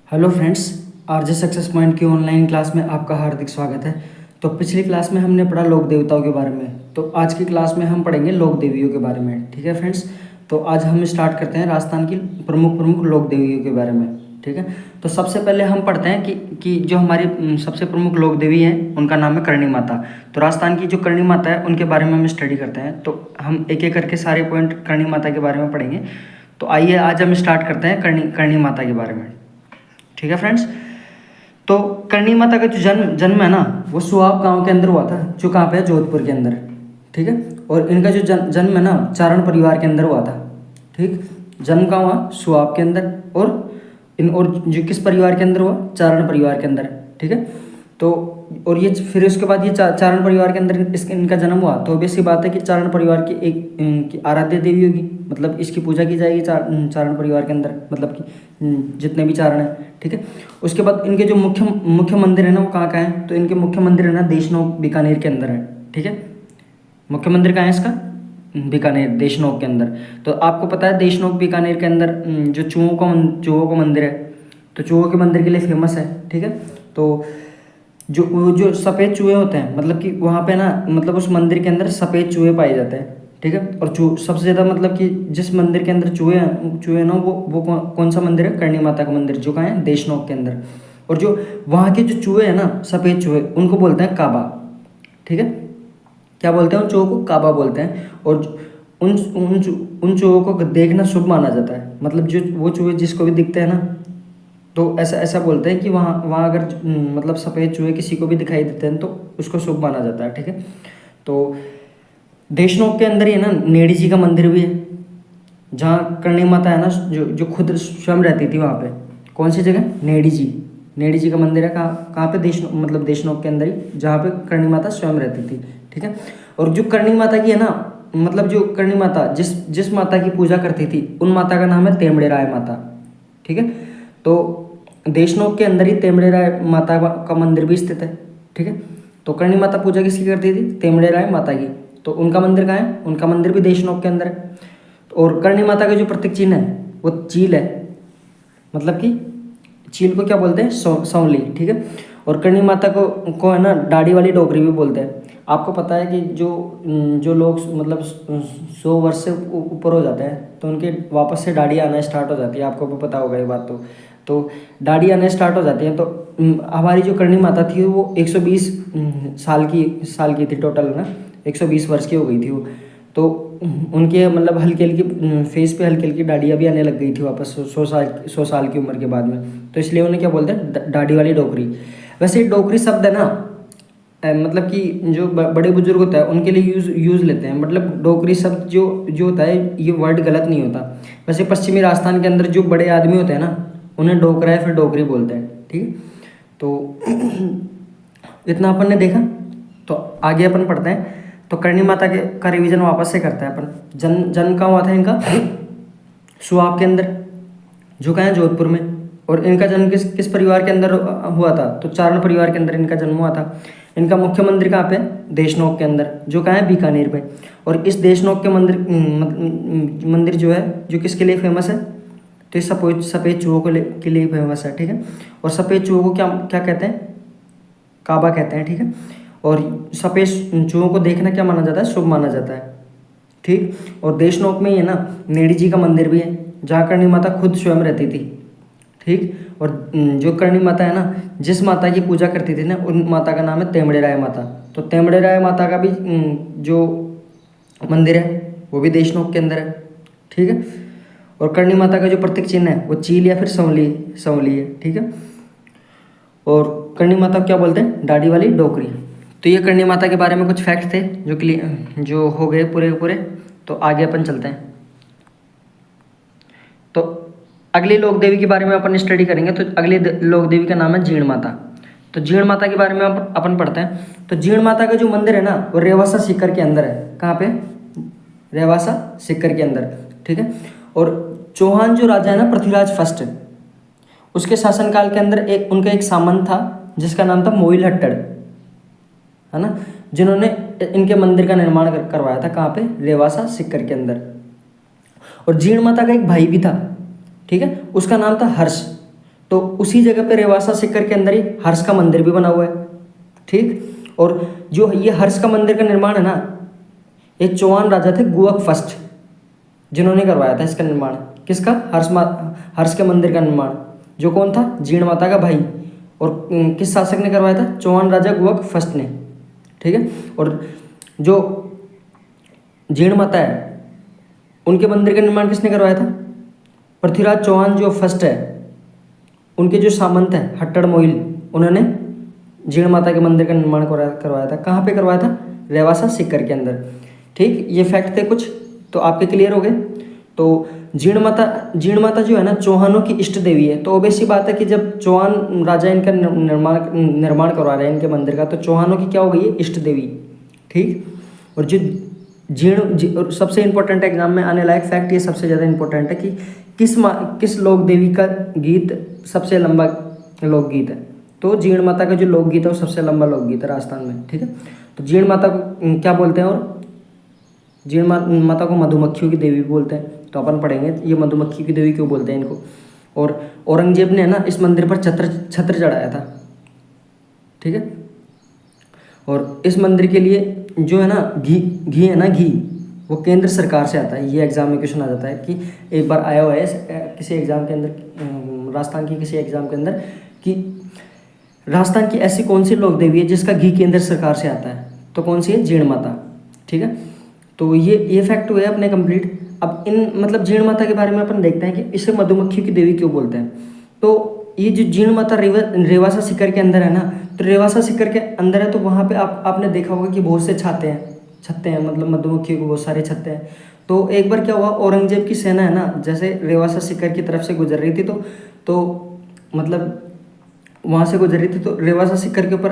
Hello friends, RJ success point की online class में आपका हार्दिक स्वागत है। तो पिछली क्लास में हमने पढ़ा लोक देवताओं के बारे में, तो आज की क्लास में हम पढ़ेंगे लोक देवियों के बारे में। ठीक है फ्रेंड्स, तो आज हम स्टार्ट करते हैं राजस्थान की प्रमुख प्रमुख लोक देवियों के बारे में। ठीक है, तो सबसे पहले हम पढ़ते हैं कि जो हमारी सबसे प्रमुख लोक देवी हैं उनका नाम है करणी माता। तो राजस्थान की जो करणी माता है उनके बारे में हम स्टडी करते हैं। तो हम एक एक करके सारे पॉइंट करणी माता के बारे में पढ़ेंगे। तो आइए आज हम स्टार्ट करते हैं करणी माता के बारे में। ठीक है फ्रेंड्स, तो करणी माता का जो जन्म है ना वो सुहाग गांव के अंदर हुआ था, जो कहाँ पे है, जोधपुर के अंदर। ठीक है, और इनका जो जन्म है ना चारण परिवार के अंदर हुआ था। ठीक, जन्म कहाँ हुआ, सुहाग के अंदर, और जो किस परिवार के अंदर हुआ, चारण परिवार के अंदर। ठीक है, तो और ये फिर उसके बाद ये चारण परिवार के अंदर इनका जन्म हुआ, तो ऑब्वियस सी बात है कि चारण परिवार की एक इनकी आराध्य देवी होगी, मतलब इसकी पूजा की जाएगी चारण परिवार के अंदर, मतलब कि जितने भी चारण हैं। ठीक है, उसके बाद इनके जो मुख्य मंदिर है ना वो कहाँ कहाँ है, तो इनके मुख्य मंदिर है ना देशनोक बीकानेर के अंदर है। ठीक है, मुख्य मंदिर कहाँ है इसका, बीकानेर देशनोक के अंदर। तो आपको पता है देशनोक बीकानेर के अंदर जो चूहों का मंदिर है, तो चूहों के मंदिर के लिए फेमस है। ठीक है, तो जो सफ़ेद चूहे होते हैं, मतलब कि वहाँ पे ना, मतलब उस मंदिर के अंदर सफ़ेद चूहे पाए जाते हैं। ठीक है, और सबसे ज़्यादा मतलब कि जिस मंदिर के अंदर चूहे ना वो कौन सा मंदिर है, करणी माता का मंदिर, जो कहाँ है, देशनोक के अंदर। और जो वहाँ के जो चूहे हैं ना, सफ़ेद चूहे, उनको बोलते हैं काबा। ठीक है, क्या बोलते हैं, उन चूहों को काबा बोलते हैं। और उन चूहों को देखना शुभ माना जाता है, मतलब जो वो चूहे जिसको भी दिखते हैं ना, तो ऐसा ऐसा बोलते हैं कि वहाँ वहाँ अगर मतलब सफ़ेद चूहे किसी को भी दिखाई देते हैं तो उसको शुभ माना जाता है। ठीक है, तो देशनोक के अंदर ही है ना नेड़ी जी का मंदिर भी है, जहाँ करणी माता है ना जो जो खुद स्वयं रहती थी वहाँ पे। कौन सी जगह, नेड़ी जी का मंदिर है, कहाँ कहाँ पे, मतलब देशनोक के अंदर ही, जहाँ पे करणी माता स्वयं रहती थी। ठीक है, और जो करणी माता की है ना, मतलब जो करणी माता जिस माता की पूजा करती थी, उन माता का नाम है तेमड़े राय माता। ठीक है, तो देशनोक के अंदर ही तेमड़े राय माता का मंदिर भी स्थित है। ठीक है, तो करणी माता पूजा किसकी करती थी, तेमड़े राय माता की। तो उनका मंदिर कहाँ है, उनका मंदिर भी देशनोक के अंदर है। और करणी माता का जो प्रतीक चिन्ह है वो चील है, मतलब कि चील को क्या बोलते हैं, सांवली। ठीक है, और करणी माता को है ना दाढ़ी वाली डोकरी भी बोलते हैं। आपको पता है कि जो लोग मतलब 100 वर्ष से ऊपर हो जाते हैं तो उनके वापस से दाढ़ी आना स्टार्ट हो जाती है, आपको भी पता होगा ये बात। तो दाढ़ी आने स्टार्ट हो जाती है। तो हमारी जो करणी माता थी वो 120 साल की थी टोटल ना, 120 वर्ष की हो गई थी वो। तो उनके मतलब हल्की हल्की फेस पे हल्की हल्की दाढ़ियाँ भी आने लग गई थी वापस 100 साल की उम्र के बाद में। तो इसलिए उन्हें क्या बोलते हैं, दाढ़ी वाली डोकरी। वैसे डोकरी शब्द है ना, मतलब कि जो बड़े बुजुर्ग होता है उनके लिए यूज़ लेते हैं। मतलब डोकरी शब्द जो जो होता है, ये वर्ड गलत नहीं होता। वैसे पश्चिमी राजस्थान के अंदर जो बड़े आदमी होते हैं ना, उन्हें डोकरा या फिर डोकरी बोलते हैं। ठीक है, तो इतना अपन ने देखा, तो आगे अपन पढ़ते हैं। तो करणी माता के का रिवीजन वापस से करते हैं अपन। जन्म कहाँ हुआ था इनका, सुहाग के अंदर, जो कहाँ है, जोधपुर में। और इनका जन्म किस किस परिवार के अंदर हुआ था, तो चारण परिवार के अंदर इनका जन्म हुआ था। इनका मुख्य मंदिर कहाँ पे, देशनोक के अंदर, जो कहाँ है, बीकानेर पे। और इस देशनोक के मंदिर जो है, जो किसके लिए फेमस है, तो ये सफ़ेद चूहों के लिए फेमस है। ठीक है, और सफ़ेद चूहों को क्या क्या कहते हैं, काबा कहते हैं। ठीक है, और सफ़ेद चूहों को देखना क्या माना जाता है, शुभ माना जाता है। ठीक, और देशनोक में ही है ना नेड़ी जी का मंदिर भी है, जहाँ करणी माता खुद स्वयं रहती थी। ठीक, और जो करणी माता है ना, जिस माता की पूजा करती थी ना, उन माता का नाम है तेमड़े राय माता। तो तेमड़े राय माता का भी जो मंदिर है वो भी देशनोक के अंदर है। ठीक है, और करणी माता का जो प्रतीक चिन्ह है वो चील या फिर सांवली है। ठीक है, और करणी माता को क्या बोलते हैं, दाढ़ी वाली डोकरी। तो ये करणी माता के बारे में कुछ फैक्ट थे जो हो गए पूरे के पूरे। तो आगे अपन चलते हैं। तो अगली लोक देवी के बारे में अपन स्टडी करेंगे। तो अगली लोक देवी का नाम है जीण माता। तो जीण माता के बारे में अपन पढ़ते हैं। तो जीण माता का जो मंदिर है ना वो रेवासा सीकर के अंदर है। कहाँ पे, रेवासा सीकर के अंदर। ठीक है, और चौहान जो राजा है ना, पृथ्वीराज फर्स्ट, उसके शासनकाल के अंदर उनका एक सामंत था जिसका नाम था मोइल हट्टड़, है ना, जिन्होंने इनके मंदिर का निर्माण करवाया था। कहाँ पे, रेवासा सीकर के अंदर। और जीण माता का एक भाई भी था। ठीक है, उसका नाम था हर्ष। तो उसी जगह पे रेवासा सीकर के अंदर ही हर्ष का मंदिर भी बना हुआ है, ठीक। और जो ये हर्ष का मंदिर का निर्माण है ना, ये चौहान राजा थे गुअक फर्स्ट, जिन्होंने करवाया था इसका निर्माण। किसका? हर्ष के मंदिर का निर्माण, जो कौन था? जीण माता का भाई। और किस शासक ने करवाया था? चौहान राजा गुअक फर्स्ट ने, ठीक है। और जो जीण माता है उनके मंदिर का निर्माण किसने करवाया था? पृथ्वीराज चौहान जो फर्स्ट है, उनके जो सामंत हैं हट्टड़ मोइल, उन्होंने जीण माता के मंदिर का निर्माण करवाया था। कहाँ पे करवाया था? रेवासा सीकर के अंदर, ठीक। ये फैक्ट थे कुछ, तो आपके क्लियर हो गए। तो जीण माता जो है ना चौहानों की इष्ट देवी है। तो ऑब्वियस सी बात है कि जब चौहान राजा इनका निर्माण करवा रहे हैं इनके मंदिर का, तो चौहानों की क्या हो गई है? इष्ट देवी, ठीक। और जो और सबसे इंपॉर्टेंट एग्जाम में आने लायक फैक्ट, ये सबसे ज़्यादा इंपॉर्टेंट है कि किस लोक देवी का गीत सबसे लंबा लोकगीत है। तो जीण माता का जो लोकगीत है वो सबसे लंबा लोकगीत है राजस्थान में, ठीक है। तो जीण माता को क्या बोलते हैं? और जीण माता को मधुमक्खियों की देवी बोलते हैं। तो अपन पढ़ेंगे ये मधुमक्खी की देवी क्यों बोलते हैं इनको। और औरंगजेब ने ना इस मंदिर पर छत्र चढ़ाया था, ठीक है। और इस मंदिर के लिए जो है ना घी है ना, घी वो केंद्र सरकार से आता है। ये एग्जाम में क्वेश्चन आ जाता है कि एक बार आया हुआ है किसी एग्जाम के अंदर, राजस्थान की किसी एग्जाम के अंदर, कि राजस्थान की ऐसी कौन सी लोक देवी है जिसका घी केंद्र सरकार से आता है? तो कौन सी है? जीण माता, ठीक है। तो ये फैक्ट हुए अपने कंप्लीट। अब इन मतलब जीण माता के बारे में अपन देखते हैं कि इसे मधुमक्खियों की देवी क्यों बोलते हैं। तो ये जो जीण माता रेवासा सीकर के अंदर है ना, तो रेवासा सीकर के अंदर है, तो वहाँ पे आपने देखा होगा कि बहुत से छत्ते हैं, मतलब मधुमक्खियों को बहुत सारे छत्ते हैं। तो एक बार क्या हुआ, औरंगजेब की सेना है ना, जैसे रेवासा सीकर की तरफ से गुजर रही थी, तो मतलब वहाँ से गुजर रही थी, तो रेवासा सीकर के ऊपर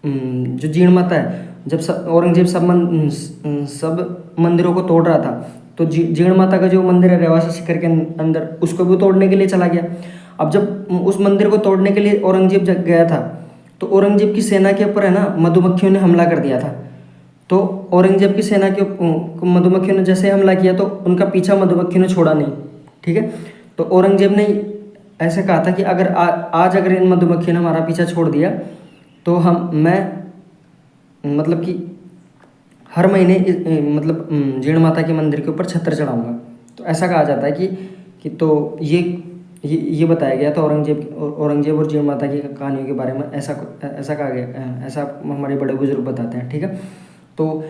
जो जीण माता है, जब औरंगजेब सब मंदिरों को तोड़ रहा था, तो जीण माता का जो मंदिर है रेवासा सीकर के अंदर, उसको भी तोड़ने के लिए चला गया। अब जब उस मंदिर को तोड़ने के लिए औरंगजेब गया था, तो औरंगजेब की सेना के ऊपर है ना मधुमक्खियों ने हमला कर दिया था। तो औरंगजेब की सेना के मधुमक्खियों ने जैसे हमला किया, तो उनका पीछा मधुमक्खियों ने छोड़ा नहीं, ठीक है। तो औरंगजेब ने ऐसे कहा था कि अगर आज अगर इन मधुमक्खियों ने हमारा पीछा छोड़ दिया, तो मैं मतलब कि हर महीने मतलब जीण माता के मंदिर के ऊपर छत्र चढ़ाऊंगा। तो ऐसा कहा जाता है कि तो ये बताया गया था औरंगजेब और जीण माता की कहानियों के बारे में, ऐसा कहा गया, ऐसा हमारे बड़े बुजुर्ग बताते हैं, ठीक है। तो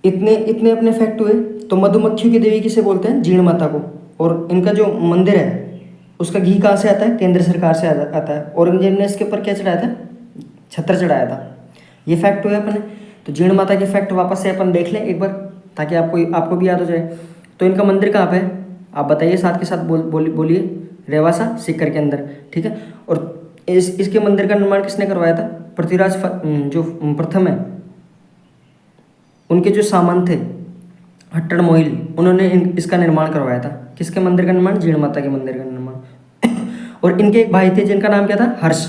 इतने अपने फैक्ट हुए। तो मधुमक्खियों की देवी किसे बोलते हैं? जीण माता को। और इनका जो मंदिर है उसका घी कहाँ से आता है? केंद्र सरकार से आता है। औरंगजेब ने इसके ऊपर क्या चढ़ाया था? छत्र चढ़ाया था। ये फैक्ट हुए अपने। तो जीण माता के फैक्ट वापस से अपन देख लें एक बार, ताकि आपको भी याद हो जाए। तो इनका मंदिर कहाँ पे है? आप बताइए साथ के साथ बोलिए। रेवासा सीकर के अंदर, ठीक है। और इसके मंदिर का निर्माण किसने करवाया था? पृथ्वीराज जो प्रथम है, उनके जो सामंत थे हट्टड़ मोइल, उन्होंने इसका निर्माण करवाया था। किसके मंदिर का निर्माण? जीण माता के मंदिर का निर्माण। और इनके एक भाई थे जिनका नाम क्या था? हर्ष।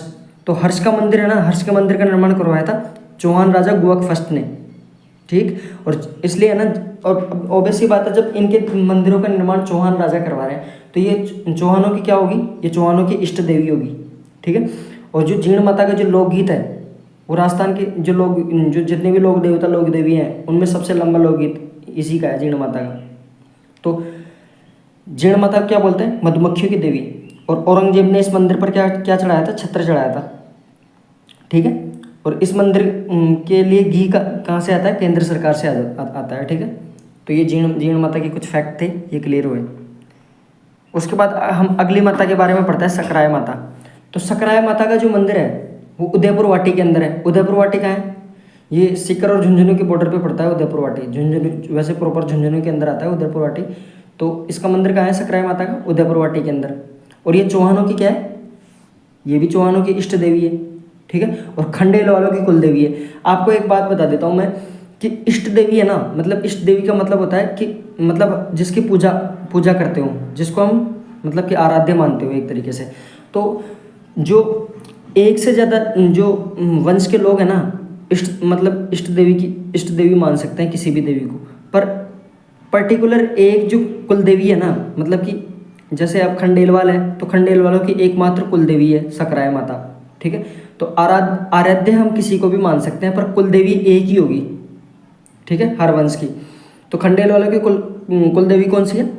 तो हर्ष का मंदिर है ना, हर्ष के मंदिर का निर्माण करवाया था चौहान राजा गुअक फर्स्ट ने, ठीक। और इसलिए है ना, और ऑब्वियस सी बात है, जब इनके मंदिरों का निर्माण चौहान राजा करवा रहे हैं, तो ये चौहानों की क्या होगी? ये चौहानों की इष्ट देवी होगी, ठीक है। और जो जीण माता का जो लोकगीत है, वो राजस्थान के जो जितने भी लोक देवता लोक देवी हैं, उनमें सबसे लंबा लोकगीत इसी का है, जीण माता का। तो जीण माता क्या बोलते हैं? मधुमक्खियों की देवी। और औरंगजेब ने इस मंदिर पर क्या चढ़ाया था? छत्र चढ़ाया था, ठीक है। और इस मंदिर के लिए घी कहाँ से आता है? केंद्र सरकार से आता है, ठीक है। तो ये जीण माता के कुछ फैक्ट थे, ये क्लियर हुए। उसके बाद हम अगली माता के बारे में पढ़ते हैं, सकराय माता। तो सकराय माता का जो मंदिर है वो उदयपुर वाटी के अंदर है। उदयपुर वाटी कहाँ है? ये सीकर और झुंझुनू के बॉर्डर पे पड़ता है उदयपुर वाटी। झुंझुनू वैसे प्रॉपर झुंझुनू के अंदर आता है उदयपुर वाटी। तो इसका मंदिर कहाँ है सकराय माता का? उदयपुर वाटी के अंदर। और ये चौहानों की क्या है? ये भी चौहानों की इष्ट देवी है, ठीक है। और खंडेल वालों की कुल देवी है। आपको एक बात बता देता हूँ मैं कि इष्ट देवी है ना, मतलब इष्ट देवी का मतलब होता है कि मतलब जिसकी पूजा करते हो, जिसको हम मतलब कि आराध्य मानते हो एक तरीके से। तो जो एक से ज़्यादा जो वंश के लोग हैं ना, इष्ट देवी मान सकते हैं किसी भी देवी को, पर पर्टिकुलर एक जो कुल देवी है ना, मतलब कि जैसे अब खंडेलवाल है तो खंडेल वालों की एकमात्र कुल देवी है सकराय माता, ठीक है। तो आराध्य हम किसी को भी मान सकते हैं, पर कुल देवी एक ही होगी, ठीक है, हर वंश की। तो खंडेल वालों की कुल देवी कौन सी है?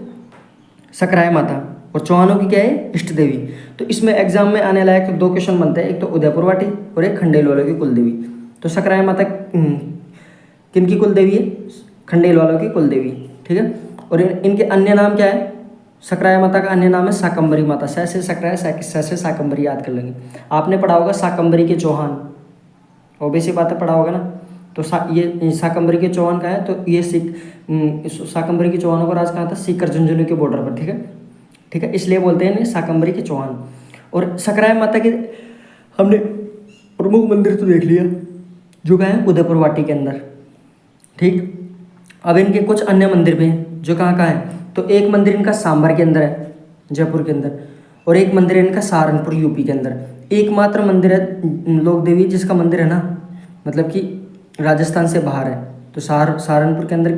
सकराय माता। और चौहानों की क्या है? इष्ट देवी। तो इसमें एग्जाम में आने लायक दो क्वेश्चन बनते हैं, एक तो उदयपुर वाटी और एक खंडेल वालों की कुल देवी। तो सकराय माता किन की कुल देवी है? खंडेल वालों की कुल देवी, ठीक है। और इनके अन्य नाम क्या है? सकराय माता का अन्य नाम है शाकंभरी माता। से सकराय, से शाकंभरी याद कर लेंगे। आपने पढ़ा होगा शाकंभरी के चौहान, ओबीसी बातें पढ़ा होगा ना। तो ये शाकंभरी के चौहान का है। तो ये शाकंभरी के चौहानों का राज कहाँ था? सीकर झुंझुनू के बॉर्डर पर, ठीक है, ठीक है। इसलिए बोलते हैं शाकंभरी के चौहान। और सकराय माता के हमने प्रमुख मंदिर तो देख लिया, जो कहाँ है? उदयपुर वाटी के अंदर, ठीक। अब इनके कुछ अन्य मंदिर भी हैं जो कहाँ कहाँ हैं। तो एक मंदिर इनका सांभर के अंदर है, जयपुर के अंदर, और एक मंदिर है इनका सहारनपुर यूपी के अंदर। एकमात्र मंदिर है लोक देवी जिसका मंदिर है ना, मतलब कि राजस्थान से बाहर है। तो सहारनपुर के अंदर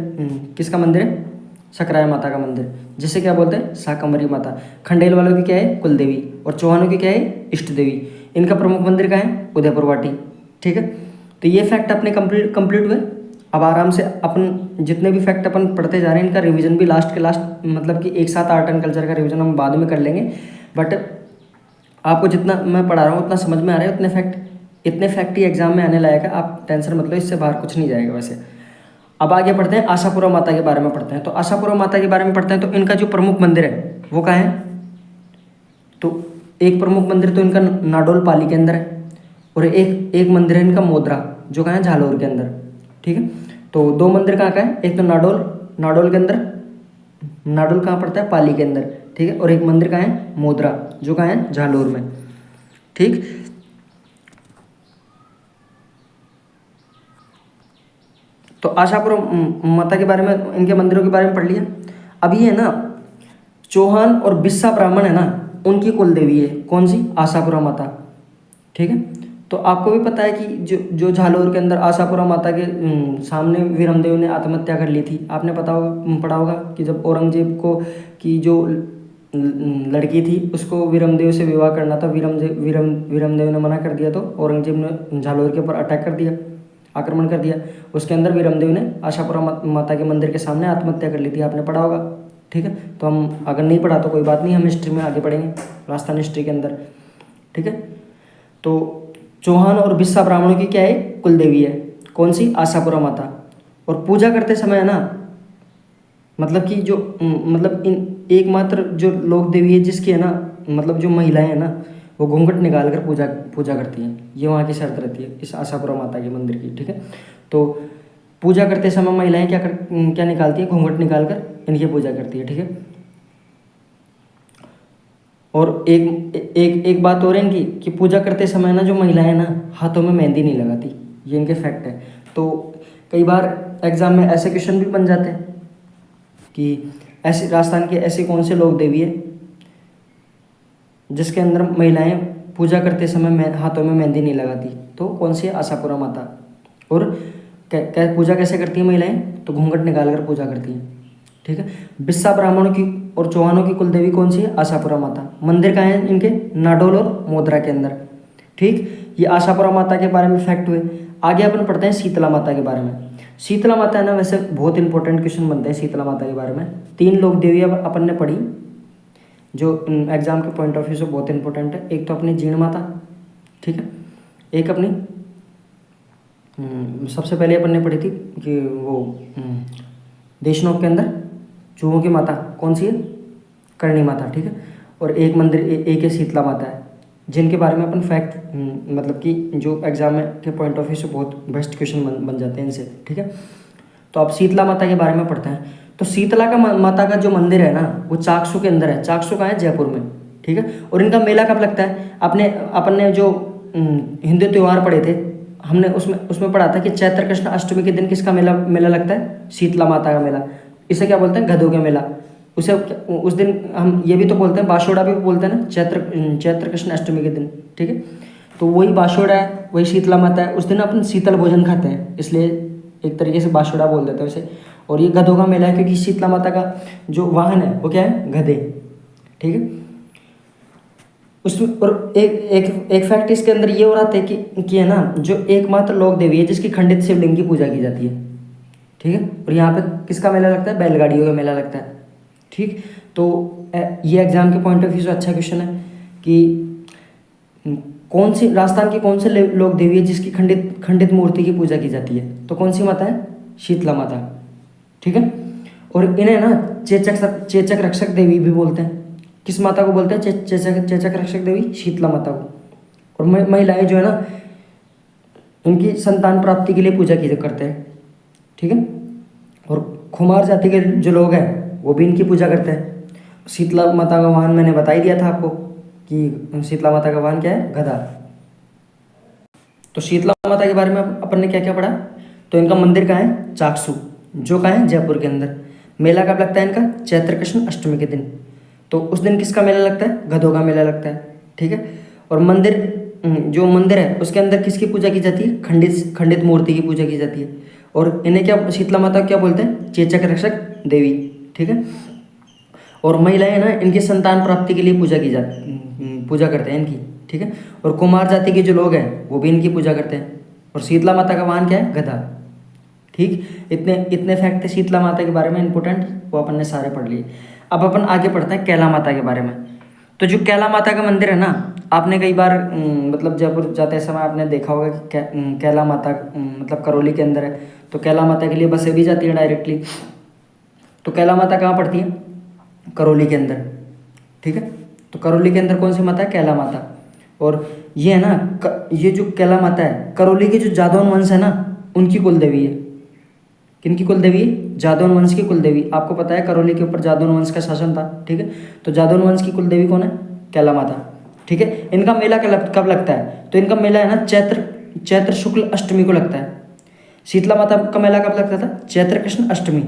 किसका मंदिर है? सकराय माता का मंदिर, जिसे क्या बोलते हैं? शाकंभरी माता। खंडेल वालों की क्या है? कुल देवी। और चौहानों की क्या है? इष्ट देवी। इनका प्रमुख मंदिर कहाँ है? उदयपुर वाटी, ठीक है। तो ये फैक्ट अपने कंप्लीट हुए। अब आराम से अपन जितने भी फैक्ट अपन पढ़ते जा रहे हैं, इनका रिवीजन भी लास्ट के लास्ट, मतलब कि एक साथ आर्ट एंड कल्चर का रिवीजन हम बाद में कर लेंगे। बट आपको जितना मैं पढ़ा रहा हूँ उतना समझ में आ रहा है, इतने फैक्ट ही एग्जाम में आने लायक है। आप टेंशन मतलब इससे बाहर कुछ नहीं जाएगा वैसे। अब आगे पढ़ते हैं, आशापुरा माता के बारे में पढ़ते हैं। तो आशापुरा माता के बारे में पढ़ते हैं। तो इनका जो प्रमुख मंदिर है वो कहाँ है? तो एक प्रमुख मंदिर तो इनका नाडोल पाली के अंदर है, और एक मंदिर है इनका मोदरा, जो कहाँ है? झालोर के अंदर, ठीक है। तो दो मंदिर कहाँ का है? एक तो नाडोल के अंदर, नाडोल कहाँ पड़ता है? पाली के अंदर, ठीक है। और एक मंदिर कहाँ है? मोदरा, जो कहाँ है? झालोर में, ठीक। तो आशापुरा माता के बारे में, इनके मंदिरों के बारे में पढ़ लिया। अब ये है ना, चौहान और बिस्सा ब्राह्मण है ना, उनकी कुल देवी है कौन सी? आशापुरा माता, ठीक है। तो आपको भी पता है कि जो झालोर के अंदर आशापुरा माता के सामने वीरमदेव ने आत्महत्या कर ली थी। आपने पढ़ा होगा कि जब औरंगजेब को की जो लड़की थी उसको वीरमदेव से विवाह करना था, वीरमदेव ने मना कर दिया, तो औरंगजेब ने झालोर के ऊपर अटैक कर दिया, आक्रमण कर दिया। उसके अंदर वीरमदेव ने आशापुरा माता के मंदिर के सामने आत्महत्या कर ली थी, आपने पढ़ा होगा, ठीक है। तो हम अगर नहीं पढ़ा तो कोई बात नहीं, हम हिस्ट्री में आगे पढ़ेंगे, राजस्थान हिस्ट्री के अंदर, ठीक है। तो चौहान और बिस्सा ब्राह्मणों की क्या है? कुल देवी है कौन सी? आशापुरा माता। और पूजा करते समय है ना, मतलब कि जो मतलब इन एकमात्र जो लोक देवी है जिसकी है ना, मतलब जो महिलाएं हैं ना, वो घूंघट निकाल कर पूजा करती हैं। ये वहाँ की शर्त रहती है इस आशापुरा माता के मंदिर की, ठीक है। तो पूजा करते समय महिलाएं क्या निकालती हैं? घूंघट निकाल कर इनकी पूजा करती है, ठीक है। और एक बात और है इनकी कि पूजा करते समय ना जो महिलाएं ना हाथों में मेहंदी नहीं लगाती, ये इनके फैक्ट है। तो कई बार एग्जाम में ऐसे क्वेश्चन भी बन जाते हैं कि ऐसे राजस्थान के ऐसे कौन से लोक देवी है जिसके अंदर महिलाएं पूजा करते समय हाथों में मेहंदी नहीं लगाती? तो कौन सी है? आशापुरा माता। और पूजा कैसे करती हैं महिलाएं? तो घूंघट निकाल कर पूजा करती हैं, ठीक है। बिस्सा ब्राह्मणों की और चौहानों की कुल देवी कौन सी है? आशापुरा माता। मंदिर कहाँ है इनके? नाडोल और मोदरा के अंदर, ठीक। ये आशापुरा माता के बारे में फैक्ट हुए। आगे अपन पढ़ते हैं शीतला माता के बारे में। शीतला माता है ना, वैसे बहुत इंपॉर्टेंट क्वेश्चन बनते हैं शीतला माता के बारे में। 3 लोक देवी अपन ने पढ़ी जो एग्जाम के पॉइंट ऑफ व्यू से बहुत इंपॉर्टेंट है। एक तो अपनी जीर्ण माता, ठीक है। एक अपनी सबसे पहले अपन ने पढ़ी थी कि वो देशनोक के अंदर चूहों की माता कौन सी है? करणी माता, ठीक है। और एक मंदिर एक है शीतला माता है, जिनके बारे में अपन फैक्ट मतलब कि जो एग्जाम में के पॉइंट ऑफ व्यू से बहुत बेस्ट क्वेश्चन बन जाते हैं इनसे, ठीक है। तो अब शीतला माता के बारे में पढ़ते हैं। तो शीतला का माता का जो मंदिर है ना, वो चाकसू के अंदर है। चाकसू कहाँ है? जयपुर में, ठीक है। और इनका मेला कब लगता है? अपन ने जो हिंदू त्यौहार पढ़े थे, हमने उसमें पढ़ा था कि चैत्र कृष्ण अष्टमी के दिन किसका मेला लगता है? शीतला माता का मेला। इसे क्या बोलते हैं? गधों का मेला। उस दिन हम ये भी तो बोलते हैं, बाशोड़ा भी बोलते हैं ना, चैत्र कृष्ण अष्टमी के दिन, ठीक है। तो वही बाशोड़ा है, वही शीतला माता है। उस दिन अपन शीतल भोजन खाते हैं, इसलिए एक तरीके से बाशोड़ा बोल देते हैं उसे। और ये गधों का मेला है क्योंकि शीतला माता का जो वाहन है वो क्या है? गधे, ठीक है। उसमें और एक फैक्ट इसके अंदर ये हो रहा था कि है ना, जो एकमात्र लोक देवी है जिसकी खंडित शिवलिंग की पूजा की जाती है। ठीक है। और यहाँ पे किसका मेला लगता है? बैलगाड़ियों का मेला लगता है। ठीक। तो ये एग्जाम के पॉइंट ऑफ व्यू से अच्छा क्वेश्चन है कि कौन सी राजस्थान की कौन से लोक देवी है जिसकी खंडित मूर्ति की पूजा की जाती है? तो कौन सी माता है? शीतला माता। ठीक है। और इन्हें ना चेचक रक्षक देवी भी बोलते हैं। किस माता को बोलते हैं? चेचक रक्षक देवी, शीतला माता को। और महिलाएं जो है ना, उनकी संतान प्राप्ति के लिए पूजा की करते हैं। ठीक है। और खुमार जाति के जो लोग हैं वो भी इनकी पूजा करते हैं। शीतला माता का वाहन मैंने बता ही दिया था आपको कि शीतला माता का वाहन क्या है? गदा। तो शीतला माता के बारे में अपन ने क्या क्या पढ़ा? तो इनका मंदिर कहाँ है? चाकसू, जो कहाँ है? जयपुर के अंदर। मेला कब लगता है इनका? चैत्र कृष्ण अष्टमी के दिन। तो उस दिन किसका मेला लगता है? गधों का मेला लगता है। ठीक है। और जो मंदिर है उसके अंदर किसकी पूजा की जाती है? खंडित मूर्ति की पूजा की जाती है। और इन्हें क्या, शीतला माता क्या बोलते हैं? चेचक रक्षक देवी। ठीक है। और महिलाएं ना इनकी संतान प्राप्ति के लिए पूजा करते हैं इनकी। ठीक है। और कुमार जाति के जो लोग हैं वो भी इनकी पूजा करते हैं। और शीतला माता का वाहन क्या है? गधा। ठीक। इतने फैक्ट थे शीतला माता के बारे में इंपॉर्टेंट, वो अपन ने सारे पढ़ लिए। अब अपन आगे पढ़ते हैं कैला माता के बारे में। तो जो कैला माता का मंदिर है ना, आपने कई बार मतलब जयपुर जाते समय आपने देखा होगा कि कैला माता मतलब करौली के अंदर है। तो कैला माता के लिए बसें भी जाती हैं डायरेक्टली। तो कैला माता कहाँ पड़ती है? करौली के अंदर। ठीक है। तो करौली के अंदर कौन सी माता है? कैला माता। और ये है ना, ये जो कैला माता है, करौली के जो जादौन वंश है ना, उनकी कुल देवी है। किनकी कुल देवी है? जादौन वंश की कुल देवी। आपको पता है करौली के ऊपर जादौन वंश का शासन था। ठीक है। तो जादौन वंश की कुल देवी कौन है? कैला माता। ठीक है। इनका मेला कब लगता है? तो इनका मेला है ना चैत्र शुक्ल अष्टमी को लगता है। शीतला माता का मेला कब लगता था? चैत्र कृष्ण अष्टमी।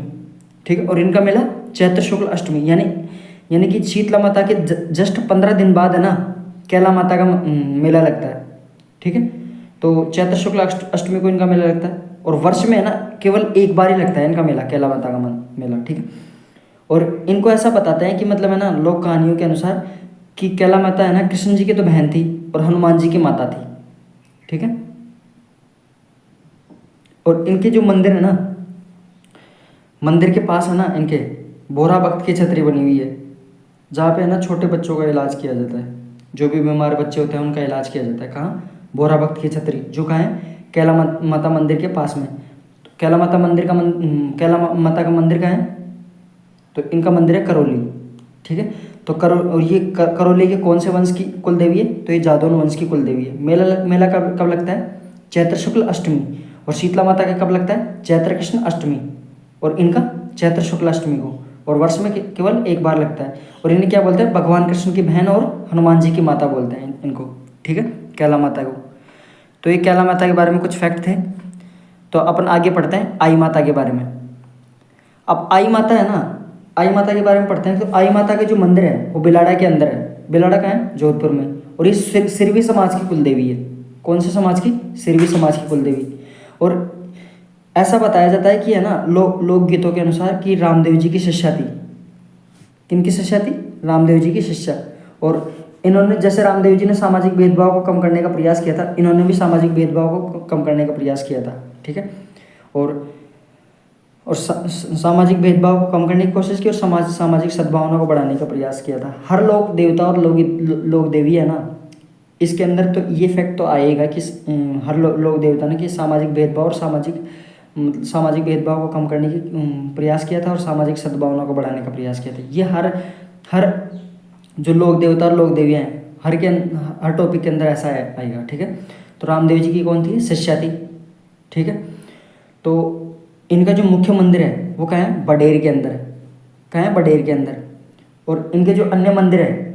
ठीक है। और इनका मेला चैत्र शुक्ल अष्टमी, यानी कि शीतला माता के जस्ट 15 दिन बाद है ना कैला माता का मेला लगता है। ठीक है। तो चैत्र शुक्ल अष्टमी को इनका मेला लगता है। और वर्ष में है ना केवल एक बार ही लगता है इनका मेला, कैला माता का मेला। ठीक है। और इनको ऐसा बताते हैं कि मतलब है ना, लोक कहानियों के अनुसार कि कैला माता है ना कृष्ण जी की तो बहन थी और हनुमान जी की माता थी। ठीक है। और इनके जो मंदिर है ना, मंदिर के पास है ना इनके बोरा भक्त की छतरी बनी हुई है, जहाँ पे है ना छोटे बच्चों का इलाज किया जाता है। जो भी बीमार बच्चे होते हैं उनका इलाज किया जाता है। कहाँ? बोरा भक्त की छतरी, जो कहाँ है? कैला माता मंदिर के पास में। तो कैला माता का मंदिर कहाँ है? तो इनका मंदिर है करौली। ठीक है। तो और ये करौली के कौन से वंश की कुल देवी है? तो ये जादौन वंश की कुल देवी है। मेला कब लगता है? चैत्र शुक्ल अष्टमी। और शीतला माता का कब लगता है? चैत्र कृष्ण अष्टमी। और इनका चैत्र शुक्ल अष्टमी को। और वर्ष में केवल एक बार लगता है। और इन्हें क्या बोलते हैं? भगवान कृष्ण की बहन और हनुमान जी की माता बोलते हैं इनको। ठीक है। कैला माता को। तो ये कैला माता के बारे में कुछ फैक्ट थे। तो अपन आगे पढ़ते हैं आई माता के बारे में। अब आई माता है ना, आई माता के बारे में पढ़ते हैं। तो आई माता के जो मंदिर है वो बिलाड़ा के अंदर है। बिलाड़ा कहाँ है? जोधपुर में। और ये सिरवी समाज की कुल देवी है। कौन से समाज की? सिरवी समाज की कुल देवी। और ऐसा बताया जाता है कि है ना लोकगीतों के अनुसार कि रामदेव जी की शिष्या थी। किनकी शिष्या थी? रामदेव जी की शिष्या। और इन्होंने, जैसे रामदेव जी ने सामाजिक भेदभाव को कम करने का प्रयास किया था, इन्होंने भी सामाजिक भेदभाव को कम करने का प्रयास किया था। ठीक है। और सामाजिक भेदभाव को कम करने की कोशिश की और सामाजिक सद्भावना को बढ़ाने का प्रयास किया था। हर लोक देवता और लोक देवी है ना, इसके अंदर तो ये फैक्ट तो आएगा कि हर लोक देवता ने कि सामाजिक भेदभाव और सामाजिक भेदभाव को कम करने की प्रयास किया था और सामाजिक सद्भावना को बढ़ाने का प्रयास किया था। ये हर जो लोक देवता और लोक देवियाँ हैं, हर टॉपिक के अंदर ऐसा आएगा। ठीक है। तो रामदेव जी की कौन थी? शिष्या थी। ठीक है। तो इनका जो मुख्य मंदिर है वो कहाँ है? बडेर के अंदर है। कहाँ है? बडेर के अंदर। और इनके जो अन्य मंदिर है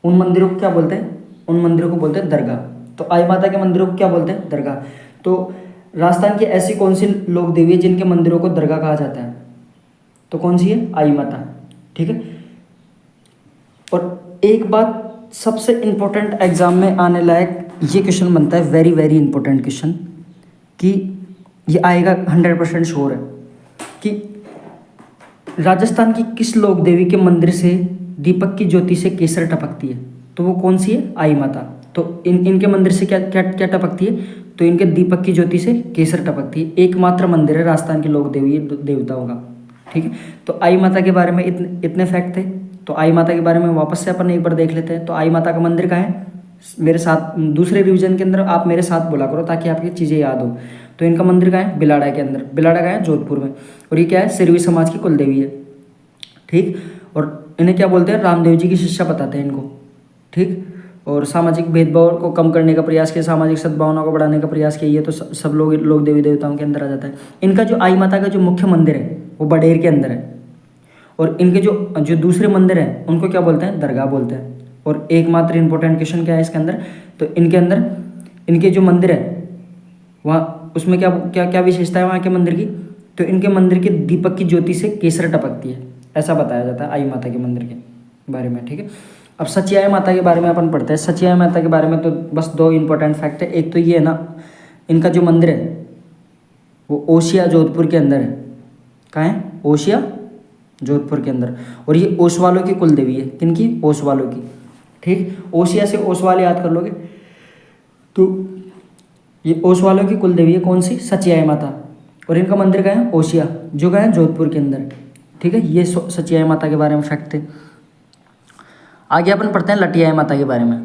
उन मंदिरों को क्या बोलते हैं? उन मंदिरों को बोलते हैं दरगाह। तो आई माता के मंदिरों को क्या बोलते हैं? दरगाह। तो राजस्थान की ऐसी कौन सी लोक देवी है जिनके मंदिरों को दरगाह कहा जाता है? तो कौन सी है? आई माता। ठीक है। और एक बात सबसे इम्पोर्टेंट एग्जाम में आने लायक ये क्वेश्चन बनता है, वेरी वेरी इंपॉर्टेंट क्वेश्चन, कि ये आएगा 100% श्योर है कि राजस्थान की किस लोक देवी के मंदिर से दीपक की ज्योति से केसर टपकती है? तो वो कौन सी है? आई माता। तो इनके मंदिर से क्या क्या क्या टपकती है? तो इनके दीपक की ज्योति से केसर टपकती है। एकमात्र मंदिर है राजस्थान के लोक देवी देवताओं का। ठीक है, तो आई माता के बारे में इतने फैक्ट थे। तो आई माता के बारे में वापस से अपन एक बार देख लेते हैं। तो आई माता का मंदिर कहाँ है? मेरे साथ दूसरे रिवीजन के अंदर आप मेरे साथ बोला करो ताकि आपकी चीज़ें याद हो। तो इनका मंदिर कहाँ है? बिलाड़ा के अंदर। बिलाड़ा कहाँ है? जोधपुर में। और ये क्या है? सिरवी समाज की कुल देवी है। ठीक, और इन्हें क्या बोलते हैं? रामदेव जी की शिष्या बताते हैं इनको। ठीक, और सामाजिक भेदभाव को कम करने का प्रयास किया, सामाजिक सद्भावना को बढ़ाने का प्रयास किया। ये तो सब लोग देवी देवताओं के अंदर आ जाता है। इनका जो आई माता का जो मुख्य मंदिर है वो बडेर के अंदर है। और इनके जो दूसरे मंदिर हैं उनको क्या बोलते हैं? दरगाह बोलते हैं। और एकमात्र इंपॉर्टेंट क्वेश्चन क्या है इसके अंदर? तो इनके अंदर इनके जो मंदिर है वहाँ उसमें क्या क्या क्या विशेषता है वहाँ के मंदिर की? तो इनके मंदिर के दीपक की ज्योति से केसर टपकती है, ऐसा बताया जाता है आई माता के मंदिर के बारे में। ठीक है, अब सचियाय माता के बारे में अपन पढ़ते हैं। सचियाय माता के बारे में तो बस दो इंपॉर्टेंट फैक्ट है। एक तो ये है ना, इनका जो मंदिर है वो ओसिया जोधपुर के अंदर है। कहाँ है? ओसिया जोधपुर के अंदर। और ये ओसवालों की कुल देवी है। किनकी? ओसवालों की। ठीक, ओसिया से ओसवाल याद कर लोगे तो ये ओसवालों की कुल देवी है। कौन सी? सचियाय माता। और इनका मंदिर कहाँ है? ओसिया, जो कहाँ है? जोधपुर के अंदर। ठीक है, ये सचियाय माता के बारे में फैक्ट थे। आगे अपन पढ़ते हैं लटियाय माता के बारे में।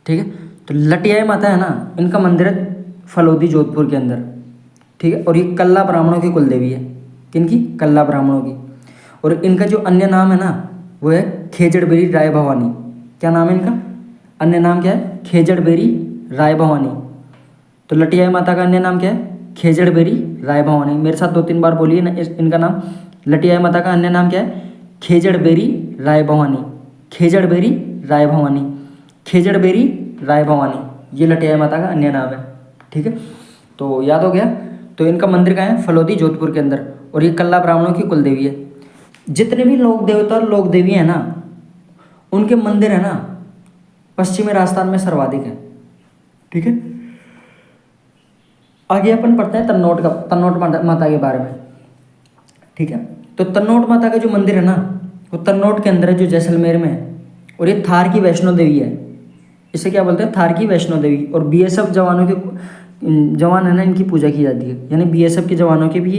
ठीक है, तो लटियाय माता है ना, इनका मंदिर है फलोदी जोधपुर के अंदर। ठीक है, और ये कल्ला ब्राह्मणों की कुल देवी है। किनकी? कल्ला ब्राह्मणों की। और इनका जो अन्य नाम है ना वो है खेजड़बेरी राय भवानी। क्या नाम है इनका? अन्य नाम क्या है? खेजड़बेरी राय भवानी। तो लटियाय माता का अन्य नाम क्या है? खेजड़बेरी राय भवानी। मेरे साथ 2-3 बार बोलिए ना इनका नाम। लटियाय माता का अन्य नाम क्या है? खेजड़बेरी राय भवानी। खेजड़बेरी राय भवानी। खेजड़बेरी राय भवानी, ये लटियाय माता का अन्य नाम है। ठीक है, तो याद हो गया। तो इनका मंदिर कहाँ है? फलोदी जोधपुर के अंदर। और ये कल्ला ब्राह्मणों की कुल देवी है। जितने भी लोक देवता लोक देवी है ना उनके मंदिर है ना पश्चिमी राजस्थान में सर्वाधिक है। ठीक है, आगे अपन पढ़ते हैं तन्नोट माता के बारे में। ठीक है, तो तन्नोट माता का जो मंदिर है ना वो तन्नोट के अंदर है, जो जैसलमेर में है। और ये थार की वैष्णो देवी है। इसे क्या बोलते हैं? थार की वैष्णो देवी। और बीएसएफ जवानों के जवान है ना, इनकी पूजा की जाती है। यानी बीएसएफ के जवानों की भी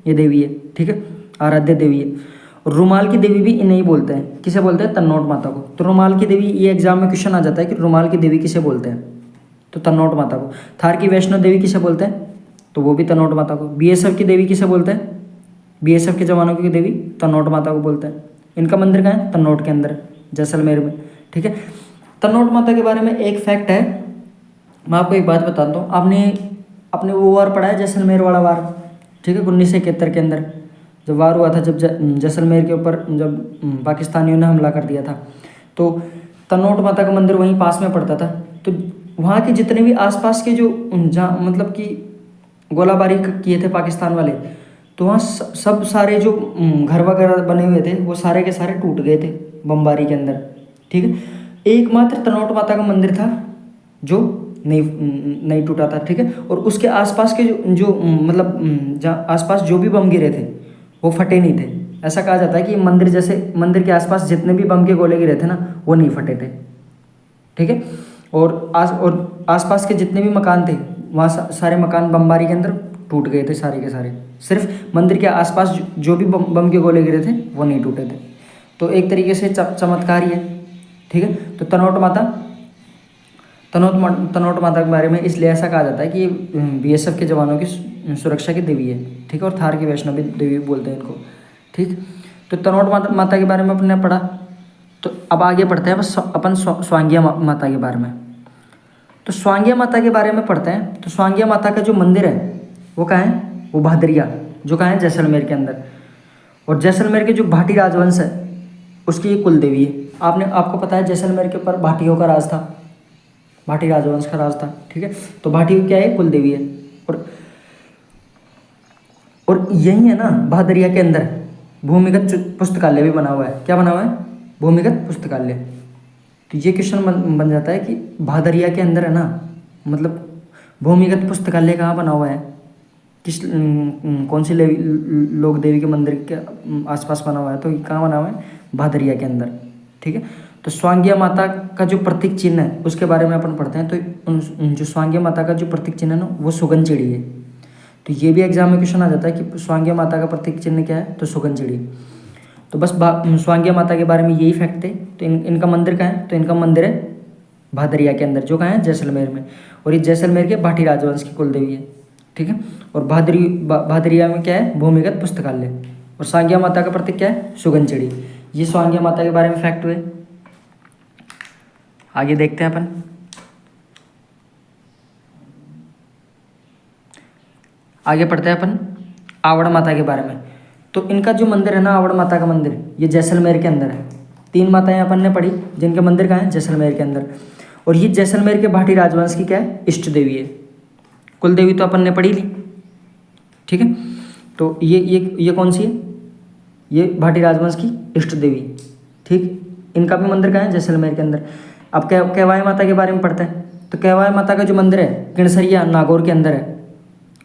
ये देवी है। ठीक है, आराध्य देवी है। और रुमाल की देवी भी इन्हें ही बोलते हैं। किसे बोलते हैं? तन्नोट माता को। तो रुमाल की देवी, ये एग्जाम में क्वेश्चन आ जाता है कि रुमाल की देवी किसे बोलते हैं? तो तन्नोट माता को। थार की वैष्णो देवी किसे बोलते हैं? तो वो भी तन्नोट माता को। बीएसएफ की देवी किसे बोलते हैं? बीएसएफ के जवानों की देवी तन्नोट माता को बोलते हैं। इनका मंदिर कहाँ है? तन्नोट के अंदर, जैसलमेर में। ठीक है, तन्नोट माता के बारे में एक फैक्ट है, मैं आपको एक बात बताता हूँ। आपने वो वार पढ़ा है जैसलमेर वाला वार? ठीक है, 1971 के अंदर जब वार हुआ था, जब जैसलमेर के ऊपर जब पाकिस्तानियों ने हमला कर दिया था, तो तन्नोट माता का मंदिर वहीं पास में पड़ता था। तो वहाँ के जितने भी आसपास के जो जहाँ मतलब कि गोलाबारी किए थे पाकिस्तान वाले, तो वहाँ सब सारे जो घर वगैरह बने हुए थे वो सारे के सारे टूट गए थे बमबारी के अंदर। ठीक है, एकमात्र तन्नोट माता का मंदिर था जो नहीं टूटा था। ठीक है, और उसके आसपास के जो मतलब जहाँ आसपास जो भी बम गिरे थे वो फटे नहीं थे। ऐसा कहा जाता है कि मंदिर के आसपास जितने भी बम के गोले गिरे थे ना वो नहीं फटे थे। ठीक है, और आसपास के जितने भी मकान थे वहाँ सारे मकान बमबारी के अंदर टूट गए थे सारे के सारे। सिर्फ मंदिर के आसपास जो भी बम के गोले गिरे थे वो नहीं टूटे थे। तो एक तरीके से चमत्कार ही है। ठीक है, तो तन्नोट माता के बारे में इसलिए ऐसा कहा जाता है कि बीएसएफ के जवानों की सुरक्षा की देवी है। ठीक है, और थार की वैष्णो देवी बोलते हैं इनको। ठीक, तो तन्नोट माता के बारे में अपने पढ़ा। तो अब आगे पढ़ते हैं अपन स्वांगिया माता के बारे में। तो स्वांगिया माता के बारे में पढ़ते हैं। तो स्वांगिया माता का जो मंदिर है वो कहाँ है? वो भादरिया, जो कहाँ है? जैसलमेर के अंदर। और जैसलमेर के जो भाटी राजवंश है उसकी ये कुल देवी है। आपको पता है जैसलमेर के ऊपर भाटियों का राज था, भाटी राजवंश का राज था। ठीक है, तो भाटी क्या है? कुल देवी है। और यही है ना भादरिया के अंदर भूमिगत पुस्तकालय भी बना हुआ है। क्या बना हुआ है? भूमिगत पुस्तकालय। तो ये क्वेश्चन बन जाता है कि भादरिया के अंदर है ना, मतलब भूमिगत पुस्तकालय कहाँ बना हुआ है? कौन सी लोक देवी के मंदिर के आसपास बना हुआ है, तो कहाँ बना हुआ है, भादरिया के अंदर। ठीक है, तो स्वांगिया माता का जो प्रतीक चिन्ह है उसके बारे में अपन पढ़ते हैं। तो जो स्वांगिया माता का जो प्रतीक चिन्ह है ना, वो सुगन चिड़ी है। तो ये भी एग्जाम में क्वेश्चन आ जाता है कि स्वांगिया माता का प्रतीक चिन्ह क्या है, तो सुगन चिड़ी। तो बस स्वांगिया माता के बारे में यही फैक्ट थे। तो इनका मंदिर कहाँ है, तो इनका मंदिर है भादरिया के अंदर, जो कहाँ है, जैसलमेर में। और ये जैसलमेर के भाटी राजवंश की कुलदेवी है। ठीक है, और भादरिया में क्या है, भूमिगत पुस्तकालय। और सांगिया माता का प्रतीक क्या है, सुगन चिड़ी। ये सांगिया माता के बारे में फैक्ट हुए। आगे देखते हैं अपन। आगे पढ़ते हैं अपन आवड़ माता के बारे में। तो इनका जो मंदिर है ना, आवड़ माता का मंदिर, ये जैसलमेर के अंदर है। 3 माताएं अपन ने पढ़ी जिनके मंदिर कहाँ है, जैसलमेर के अंदर। और ये जैसलमेर के भाटी राजवंश की क्या है, इष्ट देवी है। कुल देवी तो अपन ने पढ़ी ली। ठीक है, तो ये कौन सी है, ये भाटी राजवंश की इष्ट देवी। ठीक, इनका भी मंदिर कहाँ है, जैसलमेर के अंदर। अब कैवाई माता के बारे में पढ़ते हैं। तो कैवाई माता का जो मंदिर है, किणसरिया नागौर के अंदर है।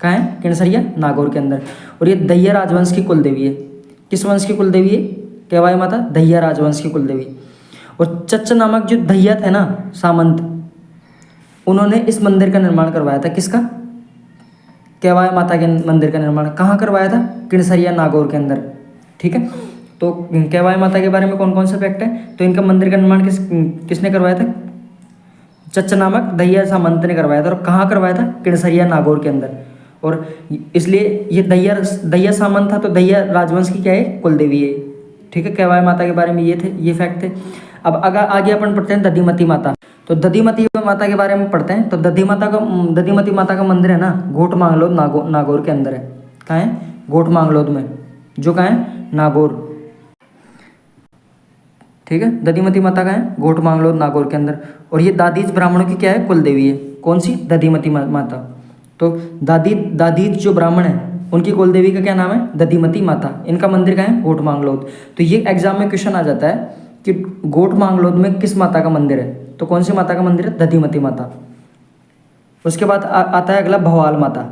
कहाँ है, किणसरिया नागौर के अंदर। और ये दहिया राजवंश की कुल देवी है। किस वंश की कुल देवी है, कैवाई माता दहिया राजवंश की कुल देवी। और चच्च नामक जो दहिया थे ना सामंत, उन्होंने इस मंदिर का निर्माण करवाया था। किसका, कैवाई माता के मंदिर का निर्माण कहाँ करवाया था, किणसरिया नागौर के अंदर। ठीक है, तो कैवाई माता के बारे में कौन कौन सा फैक्ट है, तो इनका मंदिर का निर्माण किसने करवाया था, चच्च नामक दहिया सामंत ने करवाया था। और कहाँ करवाया था, किणसरिया नागौर के अंदर। और इसलिए ये दहिया सामंत था, तो दहिया राजवंश की क्या है, कुलदेवी है। ठीक है, कैवाई माता के बारे में ये फैक्ट थे। अब आगे अपन पढ़ते हैं दधिमती माता। तो दधिमती माता के बारे में पढ़ते हैं। तो दधिमती माता का मंदिर है ना, घोट मांगलोद नागौर के अंदर है। कहाँ है, घोट मांगलोद में, जो कहाँ है, नागौर। ठीक है, दधिमती माता का है, घोट मांगलोद नागौर के अंदर। और ये दादीज ब्राह्मणों की क्या है, कुल देवी है। कौन सी, दधिमती माता। तो दादीज जो ब्राह्मण है उनकी कुल देवी का क्या नाम है, दधिमती माता। इनका मंदिर कहाँ है, घोट मांगलोद। तो ये एग्जाम में क्वेश्चन आ जाता है कि घोट मांगलोद में किस माता का मंदिर है, तो कौन सी माता का मंदिर है, दधिमती माता। उसके बाद आता है अगला भवाल माता।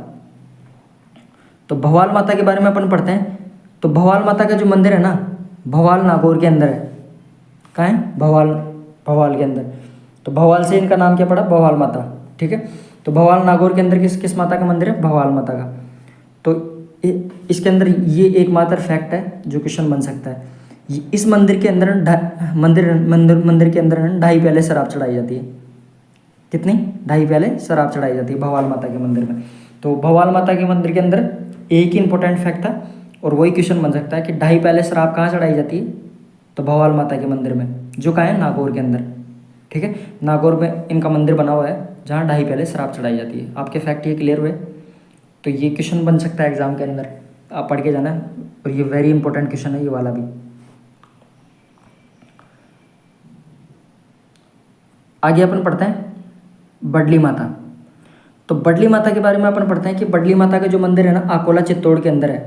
तो भवाल माता के बारे में अपन पढ़ते हैं। तो भवाल माता का जो मंदिर है ना, भवाल नागौर के अंदर है। कहाँ है, भवाल के अंदर। तो भवाल से इनका नाम क्या पड़ा, भवाल माता। ठीक है, तो भवाल नागौर के अंदर किस माता का मंदिर है, भवाल माता का। तो इसके अंदर ये एकमात्र फैक्ट है जो क्वेश्चन बन सकता है। इस मंदिर के अंदर मंदिर के अंदर 2.5 प्याले शराब चढ़ाई जाती है। कितनी, 2.5 प्याले शराब चढ़ाई जाती है भवाल माता के मंदिर में। तो भवाल माता के मंदिर के अंदर एक ही इंपॉर्टेंट फैक्ट था, और वही क्वेश्चन बन सकता है कि 2.5 प्याले शराब कहाँ चढ़ाई जाती है, तो भवाल माता के मंदिर में, जो कहाँ है, नागौर के अंदर। ठीक है, नागौर में इनका मंदिर बना हुआ है जहाँ 2.5 प्याले शराब चढ़ाई जाती है। आपके फैक्ट ये क्लियर हुए। तो ये क्वेश्चन बन सकता है एग्जाम के अंदर, आप पढ़ के जाना। और ये वेरी इंपॉर्टेंट क्वेश्चन है ये वाला भी। आगे अपन पढ़ते हैं बडली माता। तो बडली माता के बारे में अपन पढ़ते हैं कि बडली माता का जो मंदिर है ना, अकोला चित्तौड़ के अंदर है।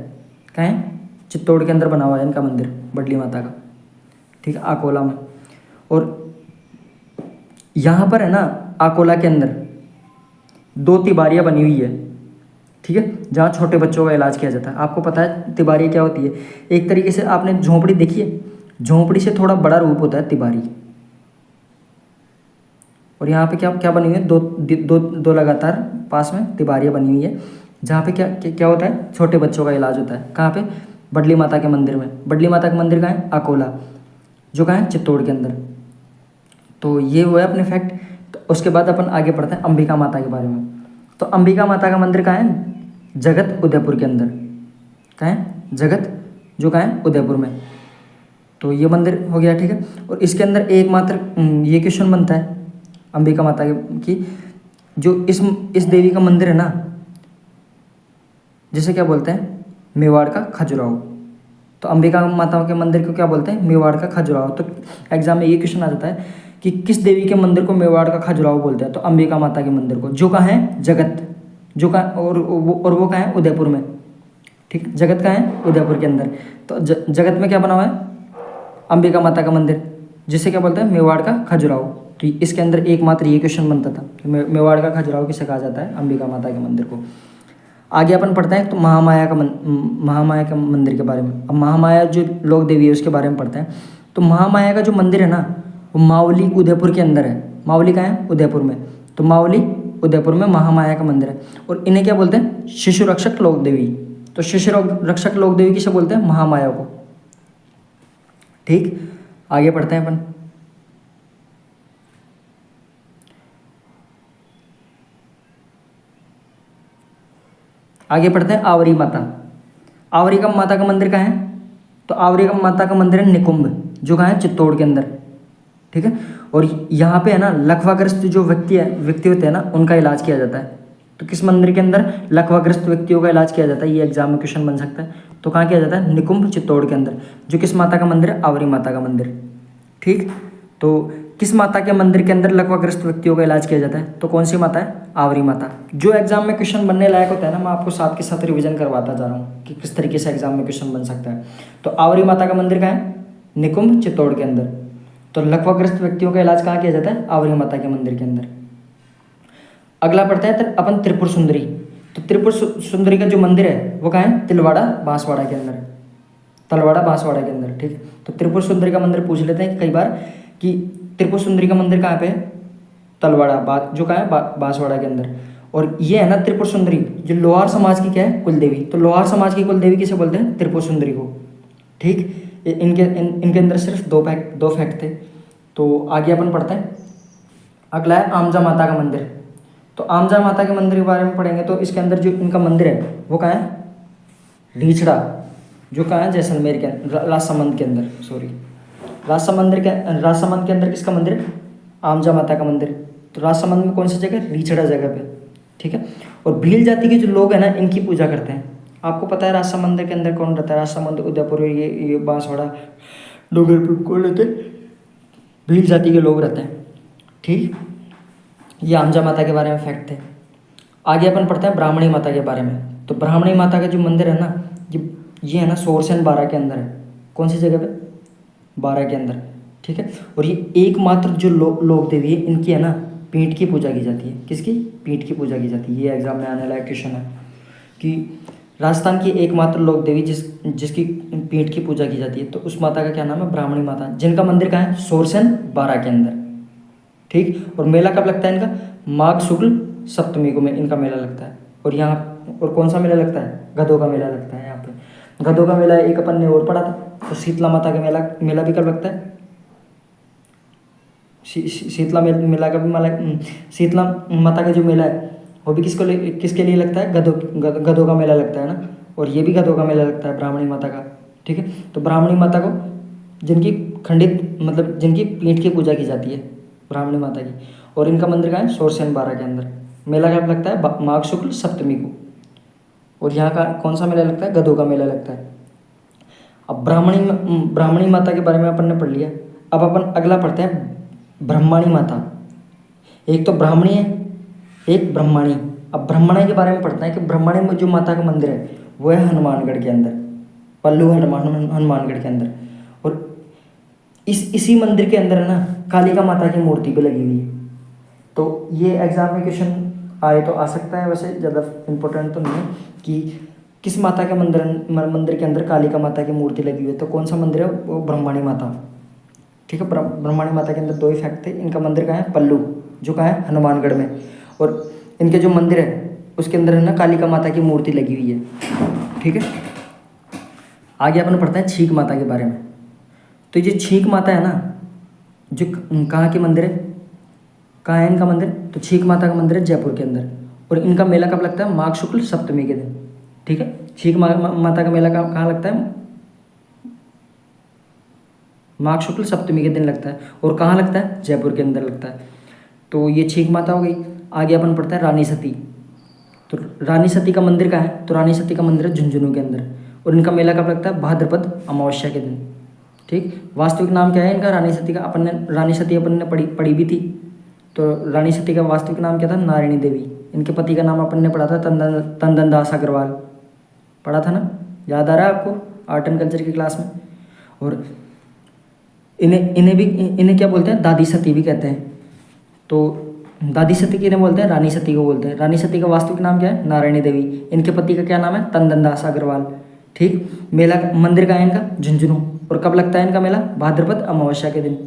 कहाँ है, चित्तौड़ के अंदर बना हुआ है इनका मंदिर, बडली माता का। ठीक है, अकोला में। और यहाँ पर है ना, अकोला के अंदर 2 तिबारियाँ बनी हुई है। ठीक है, जहाँ छोटे बच्चों का इलाज किया जाता है। आपको पता है तिबारी क्या होती है, एक तरीके से आपने झोंपड़ी देखी है, झोंपड़ी से थोड़ा बड़ा रूप होता है तिबारी। और यहाँ पे क्या बनी हुई है, दो लगातार पास में तिबारियाँ बनी हुई है, जहाँ पे क्या होता है, छोटे बच्चों का इलाज होता है। कहाँ पे, बडली माता के मंदिर में। बडली माता का मंदिर कहाँ है, अकोला, जो कहाँ है, चित्तौड़ के अंदर। तो ये हुआ है अपने फैक्ट। तो उसके बाद अपन आगे पढ़ते हैं अंबिका माता के बारे में। तो अंबिका माता का मंदिर कहाँ है, जगत उदयपुर के अंदर। कहाँ है, जगत, जो कहाँ है, उदयपुर में। तो ये मंदिर हो गया। ठीक है, और इसके अंदर एकमात्र ये क्वेश्चन बनता है अंबिका माता की, जो इस देवी का मंदिर है ना, जिसे क्या बोलते हैं, मेवाड़ का खजुराहो। तो अंबिका माता के मंदिर को क्या बोलते हैं, मेवाड़ का खजुराहो। तो एग्जाम में ये क्वेश्चन आ जाता है कि किस देवी के मंदिर को मेवाड़ का खजुराहो बोलते हैं, तो अंबिका माता के मंदिर को, जो कहाँ है, जगत, जो कहाँ, और वो कहाँ है, उदयपुर में। ठीक, जगत कहाँ है, उदयपुर के अंदर। तो जगत में क्या बना हुआ है, अंबिका माता का मंदिर, जिसे क्या बोलते हैं, मेवाड़ का खजुराहो। तो इसके अंदर एकमात्र ये क्वेश्चन बनता था कि मेवाड़ का खजुराहो किसे कहा जाता है, अंबिका माता के मंदिर को। आगे अपन पढ़ते हैं तो महामाया का मंदिर के बारे में। अब महामाया जो लोक देवी है उसके बारे में पढ़ते हैं। तो महामाया का जो मंदिर है ना वो मावली उदयपुर के अंदर है। मावली कहाँ है? उदयपुर में। तो मावली उदयपुर में महामाया का मंदिर है। और इन्हें क्या बोलते हैं? शिशु रक्षक लोक देवी। तो शिशु रक्षक लोक देवी किसे बोलते हैं? महामाया को। ठीक, आगे पढ़ते हैं अपन। आगे पढ़ते हैं आवरी माता। आवरी का माता का मंदिर कहाँ है? तो आवरी का माता का मंदिर है निकुंभ, जो कहाँ है? चित्तौड़ के अंदर। ठीक है, और यहाँ पे है ना लकवाग्रस्त जो व्यक्ति होते हैं ना उनका इलाज किया जाता है। तो किस मंदिर के अंदर लकवाग्रस्त व्यक्तियों का इलाज किया जाता है? ये एग्जाम में क्वेश्चन बन सकता है। तो कहाँ किया जाता है? निकुंभ चित्तौड़ के अंदर, जो किस माता का मंदिर है? आवरी माता का मंदिर। ठीक, तो किस माता के मंदिर के अंदर लकवाग्रस्त व्यक्तियों का इलाज किया जाता है? तो कौन सी माता है? आवरी माता। जो एग्जाम में क्वेश्चन बनने लायक होता है ना, मैं आपको साथ के साथ रिवीजन करवाता जा रहा हूँ कि किस तरीके से एग्जाम में क्वेश्चन बन सकता है। तो आवरी माता का मंदिर कहाँ है? निकुंभ चित्तौड़ के अंदर। तो लकवाग्रस्त व्यक्तियों का इलाज कहाँ किया जाता है? आवरी माता के मंदिर के अंदर। अगला पढ़ते हैं अपन त्रिपुर सुंदरी। तो त्रिपुर सुंदरी का जो मंदिर है वो कहाँ है? तिलवाड़ा बांसवाड़ा के अंदर। तलवाड़ा बांसवाड़ा के अंदर। ठीक है, तो त्रिपुर सुंदरी का मंदिर पूछ लेते हैं कई बार कि त्रिपुर सुंदरी का मंदिर कहाँ पे है? तलवाड़ा जो कहाँ है? बांसवाड़ा के अंदर। और ये है ना त्रिपुर सुंदरी जो लोहार समाज की क्या है? कुलदेवी। तो लोहार समाज की कुलदेवी किसे बोलते हैं? त्रिपुर सुंदरी को। ठीक, इनके अंदर सिर्फ दो फैक्ट थे। तो आगे अपन पढ़ते हैं। अगला है आमजा माता का मंदिर। तो आमजा माता के मंदिर के बारे में पढ़ेंगे तो इसके अंदर जो इनका मंदिर है वो कहाँ है? ढीछड़ा, जो कहाँ है? जैसलमेर के राजसमंद के अंदर। सॉरी, राजसमंद के अंदर किसका मंदिर है? आमजा माता का मंदिर। तो राजसमंद में कौन सी जगह? रीछड़ा जगह पे। ठीक है, और भील जाति के जो लोग हैं ना इनकी पूजा करते हैं। आपको पता है राजसमंद के अंदर कौन रहता है? राजसमंद, उदयपुर, ये बांसवाड़ा, डूंगरपुर कौन रहते हैं? भील जाति के लोग रहते हैं। ठीक, ये आमजा माता के बारे में फैक्ट थे। आगे अपन पढ़ते हैं ब्राह्मणी माता के बारे में। तो ब्राह्मणी माता का जो मंदिर है ना ये है ना सोरसन बारा के अंदर है। कौन सी जगह पे? बारा के अंदर। ठीक है, और ये एकमात्र जो लोक देवी है इनकी है ना पीठ की पूजा की जाती है। किसकी? पीठ की पूजा की जाती है। ये एग्जाम में आने वाला क्वेश्चन है कि राजस्थान की एकमात्र लोक देवी जिसकी पीठ की पूजा की जाती है, तो उस माता का क्या नाम है? ब्राह्मणी माता, जिनका मंदिर कहाँ है? सोरसन बारा के अंदर। ठीक, और मेला कब लगता है इनका? माघ शुक्ल सप्तमी को में इनका मेला लगता है। और कौन सा मेला लगता है? गधों का मेला लगता है। यहाँ पे गधों का मेला एक अपन ने और पढ़ा था। तो शीतला माता का मेला भी कब लगता है? शीतला माता का जो मेला है वो भी किसके लिए लगता है? गधों का मेला लगता है ना। और ये भी गधों का मेला लगता है ब्राह्मणी माता का। ठीक है, तो ब्राह्मणी माता को जिनकी जिनकी पीठ की पूजा की जाती है ब्राह्मणी माता की, और इनका मंदिर कहाँ है? सोरसन बारा के अंदर। मेला कब लगता है? माघ शुक्ल सप्तमी को। और यहाँ का कौन सा मेला लगता है? गधों का मेला लगता है। अब ब्राह्मणी माता के बारे में अपन ने पढ़ लिया। अब अपन अगला पढ़ते हैं ब्रह्माणी माता। एक तो ब्राह्मणी है, एक ब्रह्माणी। अब ब्रह्मणी के बारे में पढ़ते हैं कि ब्रह्मणी में जो माता का मंदिर है वो है हनुमानगढ़ के अंदर, पल्लू हनुमानगढ़ के अंदर। और इसी मंदिर के अंदर है ना कालिका माता की मूर्ति भी लगी हुई है। तो ये एग्जाम में क्वेश्चन आए तो आ सकता है, वैसे ज़्यादा इम्पोर्टेंट तो नहीं है कि किस माता के मंदिर के अंदर कालिका माता की मूर्ति लगी हुई है। तो कौन सा मंदिर है? वो ब्रह्माणी माता। ठीक है, ब्रह्माणी माता के अंदर दो ही फैक्ट थे। इनका मंदिर कहाँ है? पल्लू, जो कहाँ है? हनुमानगढ़ में। और इनके जो मंदिर है उसके अंदर है ना कालिका माता की मूर्ति लगी हुई है। ठीक है, आगे अपन पढ़ते हैं छीक माता के बारे में। तो ये छीक माता है ना जो कहाँ की मंदिर है? कहाँ है इनका मंदिर? तो छीक माता का मंदिर है जयपुर के अंदर। और इनका मेला कब लगता है? माघ शुक्ल सप्तमी के दिन। ठीक है, छीक माता का मेला कहाँ लगता है? माघ शुक्ल सप्तमी के दिन लगता है। और कहाँ लगता है? जयपुर के अंदर लगता है। तो ये छीक माता हो गई। आगे अपन पढ़ते हैं रानी सती। तो रानी सती का मंदिर कहाँ है? तो रानी सती का मंदिर है झुंझुनू के अंदर। और इनका मेला कब लगता है? भाद्रपद अमावस्या के दिन। ठीक, वास्तविक नाम क्या है इनका? रानी सती का रानी सती अपन ने पढ़ी भी थी। तो रानी सती का वास्तविक नाम क्या था? नारायणी देवी। इनके पति का नाम अपन ने पढ़ा था तंदन दास अग्रवाल, पढ़ा था ना? याद आ रहा है आपको आर्ट एंड कल्चर की क्लास में? और इन्हें क्या बोलते हैं? दादी सती भी कहते हैं। तो दादी सती किन्हें बोलते हैं? रानी सती को बोलते हैं। रानी सती का वास्तविक नाम क्या है? नारायणी देवी। इनके पति का क्या नाम है? तंदन दास अग्रवाल। ठीक। मेला मंदिर का है इनका झुंझुनू। और कब लगता है इनका मेला? भाद्रपद अमावस्या के दिन।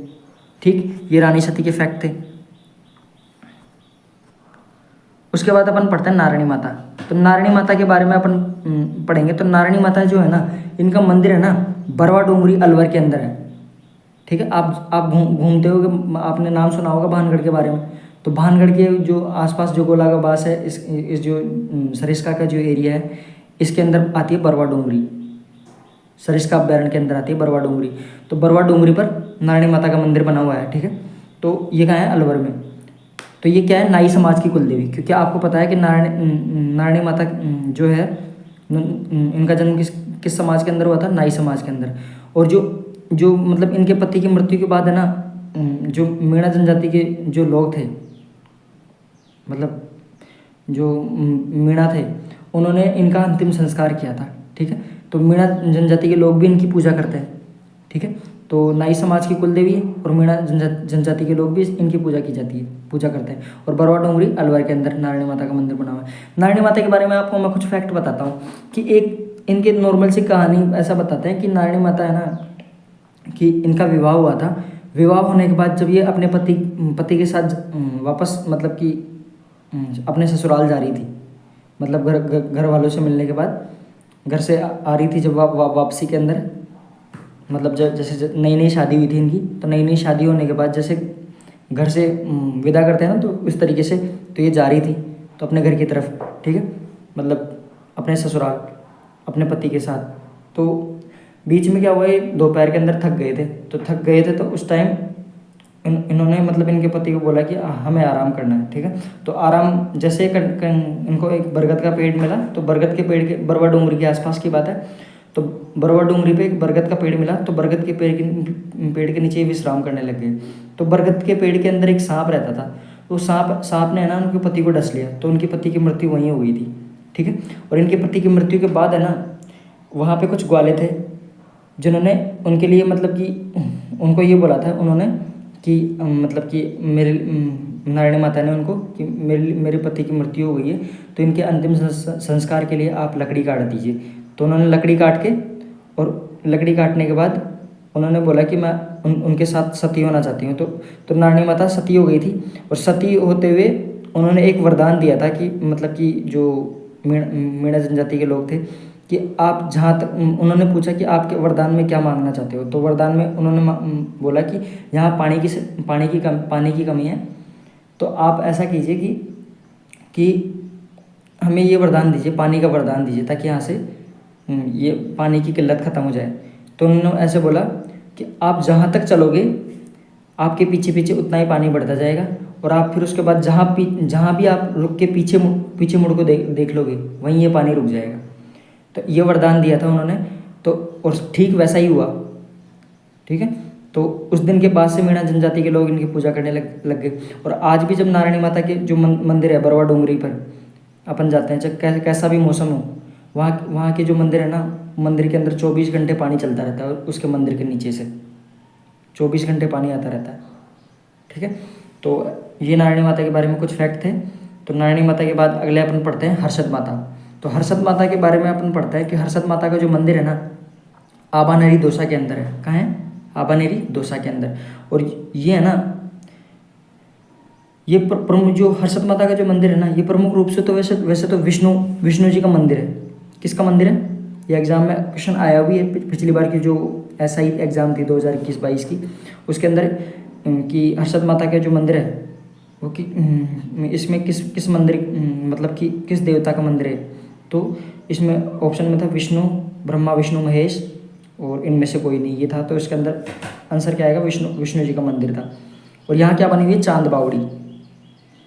ठीक। ये रानी सती के फैक्ट थे। उसके बाद अपन पढ़ते हैं नारायणी माता। तो नारायणी माता के बारे में अपन पढ़ेंगे। तो नारायणी माता जो है ना, इनका मंदिर है ना बरवा डोंगरी अलवर के अंदर है। ठीक है। आप घूमते हो, आपने नाम सुना होगा भानगढ़ के बारे में। तो भानगढ़ के जो आसपास जो गोला का बास है, इस जो सरिस्का का जो एरिया है, इसके अंदर आती है बरवा डोंगरी। सरिस्का अभ्यारण्य के अंदर आती है बरवा डोंगरी। तो बरवा डोंगरी पर नारायणी माता का मंदिर बना हुआ है। ठीक है। तो ये कहाँ है? अलवर में। तो ये क्या है? नाई समाज की कुलदेवी। क्योंकि आपको पता है कि नारायणी माता जो है, इनका जन्म किस समाज के अंदर हुआ था? नाई समाज के अंदर। और जो मतलब इनके पति की मृत्यु के बाद है ना, जो मीणा जनजाति के जो लोग थे, मतलब जो मीणा थे, उन्होंने इनका अंतिम संस्कार किया था। ठीक है। तो मीणा जनजाति के लोग भी इनकी पूजा करते हैं। ठीक है। तो नाई समाज की कुलदेवी है और मीणा जनजाति के लोग भी इनकी पूजा की जाती है, पूजा करते हैं। और बरवा डोंगरी अलवर के अंदर नारायणी माता का मंदिर बना हुआ है। नारायणी माता के बारे में आपको मैं कुछ फैक्ट बताता हूँ कि एक इनके नॉर्मल सी कहानी ऐसा बताते हैं कि नारायणी माता है ना, कि इनका विवाह हुआ था। विवाह होने के बाद जब ये अपने पति के साथ वापस मतलब कि अपने ससुराल जा रही थी, मतलब घर वालों से मिलने के बाद घर से आ रही थी, जब वापसी के अंदर, मतलब जैसे नई नई शादी हुई थी इनकी, तो नई नई शादी होने के बाद जैसे घर से विदा करते हैं ना, तो इस तरीके से तो ये जा रही थी तो अपने घर की तरफ। ठीक है। मतलब अपने ससुराल अपने पति के साथ। तो बीच में क्या हुआ, ये दोपहर के अंदर थक गए थे। तो उस टाइम इन्होंने मतलब इनके पति को बोला कि हमें आराम करना है। ठीक है। तो आराम जैसे इनको एक बरगद का पेड़ मिला, तो बरगद के पेड़ के बरवा डोंगरी के आसपास की बात है। तो बरवा डोंगरी पे एक बरगद का पेड़ मिला, तो बरगद के पेड़ के नीचे विश्राम करने लग गए। तो बरगद के पेड़ के अंदर एक सांप रहता था। तो सांप ने ना उनके पति को डस लिया, तो उनके पति की मृत्यु वहीं हो गई थी। ठीक है। और इनके पति की मृत्यु के बाद है ना, वहाँ पे कुछ ग्वाले थे जिन्होंने उनके लिए मतलब कि उनको ये बोला था उन्होंने कि मतलब कि मेरे नारायणी माता ने उनको कि मेरे पति की मृत्यु हो गई है, तो इनके अंतिम संस्कार के लिए आप लकड़ी काट दीजिए। तो उन्होंने लकड़ी काट के, और लकड़ी काटने के बाद उन्होंने बोला कि मैं उनके साथ सती होना चाहती हूँ। तो नारायणी माता सती हो गई थी। और सती होते हुए उन्होंने एक वरदान दिया था कि मतलब कि जो मीणा जनजाति के लोग थे, कि आप जहाँ तक, उन्होंने पूछा कि आपके वरदान में क्या मांगना चाहते हो। तो वरदान में उन्होंने बोला कि यहाँ पानी की कमी है, तो आप ऐसा कीजिए कि हमें ये वरदान दीजिए, पानी का वरदान दीजिए, ताकि यहाँ से ये पानी की किल्लत ख़त्म हो जाए। तो उन्होंने ऐसे बोला कि आप जहाँ तक चलोगे, आपके पीछे पीछे उतना ही पानी बढ़ता जाएगा, और आप फिर उसके बाद जहाँ भी आप रुक के पीछे मुड़ को देख लोगे, वहीं ये पानी रुक जाएगा। तो ये वरदान दिया था उन्होंने। तो और ठीक वैसा ही हुआ। ठीक है। तो उस दिन के बाद से मीणा जनजाति के लोग इनकी पूजा करने लग गए। और आज भी जब नारायणी माता के जो मंदिर है बरवा डोंगरी पर अपन जाते हैं, चाहे कैसा भी मौसम हो, वहाँ के जो मंदिर है ना, मंदिर के अंदर 24 घंटे पानी चलता रहता है, और उसके मंदिर के नीचे से 24 घंटे पानी आता रहता है। ठीक है। तो ये नारायणी माता के बारे में कुछ फैक्ट थे। तो नारायणी माता के बाद अगले अपन पढ़ते हैं हर्षद माता। तो हर्षद माता के बारे में अपन पढ़ते हैं कि हर्षद माता का जो मंदिर है ना, आबानेरी दौसा के अंदर है। कहाँ है? आबानेरी दौसा के अंदर। और ये है ना, ये प्रमुख जो हर्षद माता का जो मंदिर है ना, ये प्रमुख रूप से तो वैसे तो विष्णु जी का मंदिर है। किसका मंदिर है? ये एग्जाम में क्वेश्चन आया हुई है, पिछली बार की जो SI एग्ज़ाम थी 2021-22 की, उसके अंदर कि हर्षद माता का जो मंदिर है वो कि इसमें किस मंदिर मतलब कि किस देवता का मंदिर है। तो इसमें ऑप्शन में था विष्णु, ब्रह्मा, विष्णु, महेश, और इनमें से कोई नहीं, ये था। तो इसके अंदर आंसर क्या आएगा? विष्णु जी का मंदिर था। और यहाँ क्या बनी हुई है? चांद बावड़ी,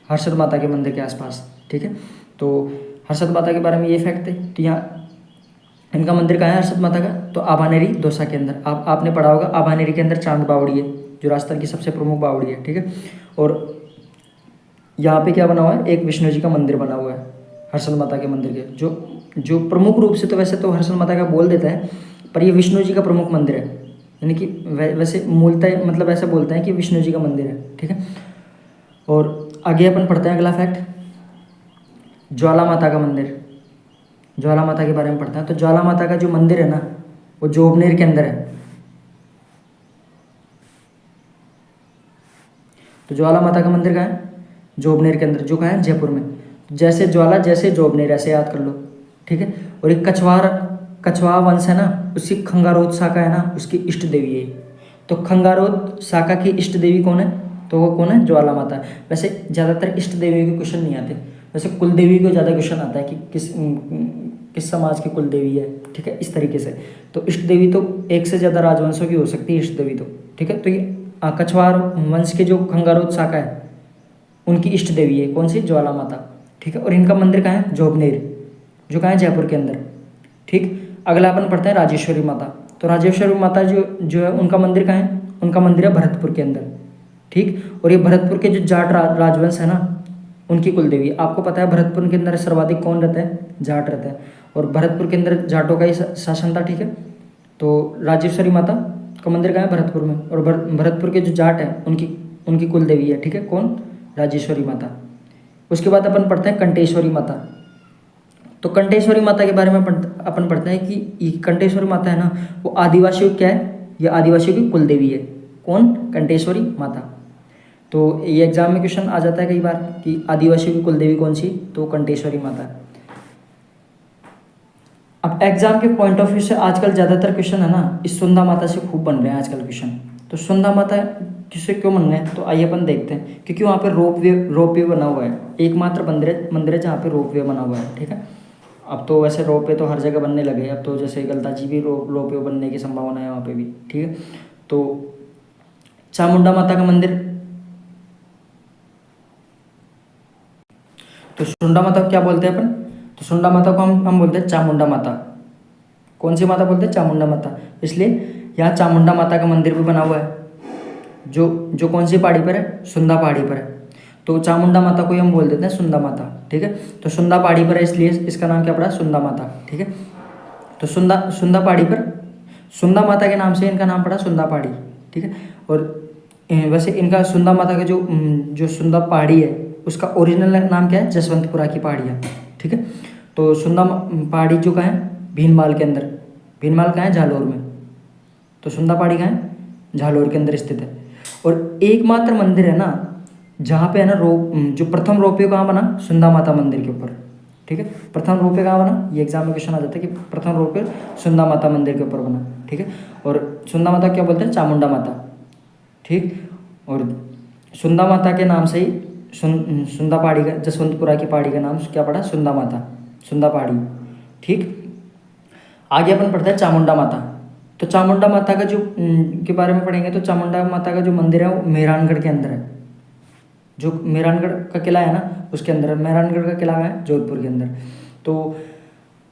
हर्षद माता के मंदिर के आसपास। ठीक है। तो हर्षद माता के बारे में ये फैक्ट थे। तो यहाँ इनका मंदिर कहाँ है हर्षद माता का? तो आबानेरी दौसा के अंदर। आपने पढ़ा होगा, आबानेरी के अंदर चांद बावड़ी है, जो राजस्थान की सबसे प्रमुख बावड़ी है। ठीक है। और यहाँ पे क्या बना हुआ है? एक विष्णु जी का मंदिर बना हुआ है हर्षद माता के मंदिर के, जो प्रमुख रूप से तो वैसे तो हर्षद माता का बोल देता है, पर ये विष्णु जी का प्रमुख मंदिर है। यानी कि वैसे मूलतः मतलब ऐसा बोलते हैं कि विष्णु जी का मंदिर है। ठीक है। और आगे अपन पढ़ते हैं अगला फैक्ट, ज्वाला माता का मंदिर। ज्वाला माता के बारे में पढ़ते हैं। तो ज्वाला माता का जो मंदिर है ना वो जोबनेर के अंदर है। तो ज्वाला माता का मंदिर कहाँ है? जोबनेर के अंदर। जो कहाँ है? जयपुर में। जैसे ज्वाला जैसे जोबनेर, ऐसे याद कर लो, ठीक है। और एक कछवाहा वंश है ना, उसकी खंगारोत शाखा है ना, उसकी इष्ट देवी है। तो खंगारोत शाखा की इष्ट देवी कौन है? तो वो कौन है? ज्वाला माता। वैसे ज़्यादातर इष्ट देवी के क्वेश्चन नहीं आते, वैसे कुल देवी को ज़्यादा क्वेश्चन आता है कि किस समाज की कुल देवी है, ठीक है, इस तरीके से। तो इष्ट देवी तो एक से ज़्यादा राजवंशों की हो सकती है इष्ट देवी तो, ठीक है। तो ये कछवाहा वंश के जो खंगारोत शाखा है उनकी इष्ट देवी है कौन सी? ज्वाला माता, ठीक है। और इनका मंदिर कहाँ है? जोबनेर, जो कहाँ है? जयपुर के अंदर, ठीक। अगला अपन पढ़ते हैं राजेश्वरी माता। तो राजेश्वरी माता जो है उनका मंदिर कहाँ है? उनका मंदिर है भरतपुर के अंदर, ठीक। और ये भरतपुर के जो जाट राजवंश है ना उनकी कुल देवी। आपको पता है भरतपुर के अंदर सर्वाधिक कौन रहता है? जाट रहता है। और भरतपुर के अंदर जाटों का ही शासन था, ठीक है। तो राजेश्वरी माता का मंदिर कहाँ है? भरतपुर में। और भरतपुर के जो जाट हैं उनकी कुल देवी है, ठीक है, कौन? राजेश्वरी माता। उसके बाद अपन पढ़ते हैं कंटेश्वरी माता। तो कंटेश्वरी माता के बारे में अपन पढ़ते हैं कि ये कंटेश्वरी माता है ना वो आदिवासियों क्या है? ये आदिवासियों की कुल देवी है। कौन? कंटेश्वरी माता। तो ये एग्जाम में क्वेश्चन आ जाता है कई बार कि आदिवासियों की कुल देवी कौन सी? तो कंटेश्वरी माता। अब एग्जाम के पॉइंट ऑफ व्यू से आजकल ज़्यादातर क्वेश्चन है ना इस सुंदा माता से खूब बन रहे हैं आजकल क्वेश्चन। तो सुंदा माता किससे क्यों बन रहे हैं? तो आइए अपन देखते हैं। क्योंकि वहाँ पे रोप वे बना हुआ है, एकमात्र मंदिर है जहाँ पे रोप वे बना हुआ है, ठीक है। अब तो वैसे रोप वे तो हर जगह बनने लगे, अब तो जैसे गलता जी भी रोप वे बनने की संभावना है वहाँ पे भी, ठीक है। तो चामुंडा माता का मंदिर, तो सुंडा माता को क्या बोलते हैं अपन? तो सुंडा माता को हम बोलते हैं चामुंडा माता। कौन सी माता बोलते हैं? चामुंडा माता। इसलिए यहाँ चामुंडा माता का मंदिर भी बना हुआ है जो कौन सी पहाड़ी पर है? सुंदा पहाड़ी पर है। तो चामुंडा माता को ही हम बोल देते हैं सुंदा माता, ठीक है। तो सुंदा पहाड़ी पर है इसलिए इसका नाम क्या पड़ा? सुंदा माता, ठीक है। तो सुंदा पहाड़ी पर सुंदा माता के नाम से इनका नाम पड़ा सुंदा पहाड़ी, ठीक है। और वैसे इनका सुंदा माता का जो सुंदा पहाड़ी है उसका ओरिजिनल नाम क्या है? जसवंतपुरा की पहाड़ियाँ, ठीक है। तो सुंदा पहाड़ी जो कहाँ है? भीनमाल के अंदर। भीनमाल कहाँ है? झालोर में। तो सुंदा पहाड़ी कहाँ है? झालोर के अंदर स्थित है। और एकमात्र मंदिर है ना जहाँ पे है ना जो प्रथम रोपवे कहाँ बना? सुंदा माता मंदिर के ऊपर, ठीक है। प्रथम रोपवे कहाँ बना? ये एग्जाम में क्वेश्चन आ जाता है कि प्रथम रोपवे सुंदा माता मंदिर के ऊपर बना, ठीक है। और सुंदा माता क्या बोलते हैं? चामुंडा माता, ठीक। और सुंदा माता के नाम से ही सुंदा पहाड़ी का, जसवंतपुरा की पहाड़ी का नाम क्या पड़ा? सुंदा माता, सुंदा पहाड़ी, ठीक। आगे अपन पढ़ते हैं चामुंडा माता। तो चामुंडा माता का जो के बारे में पढ़ेंगे तो चामुंडा माता का जो मंदिर है वो मेहरानगढ़ के अंदर है। जो मेहरानगढ़ का किला है ना उसके अंदर। मेहरानगढ़ का किला है जोधपुर के अंदर। तो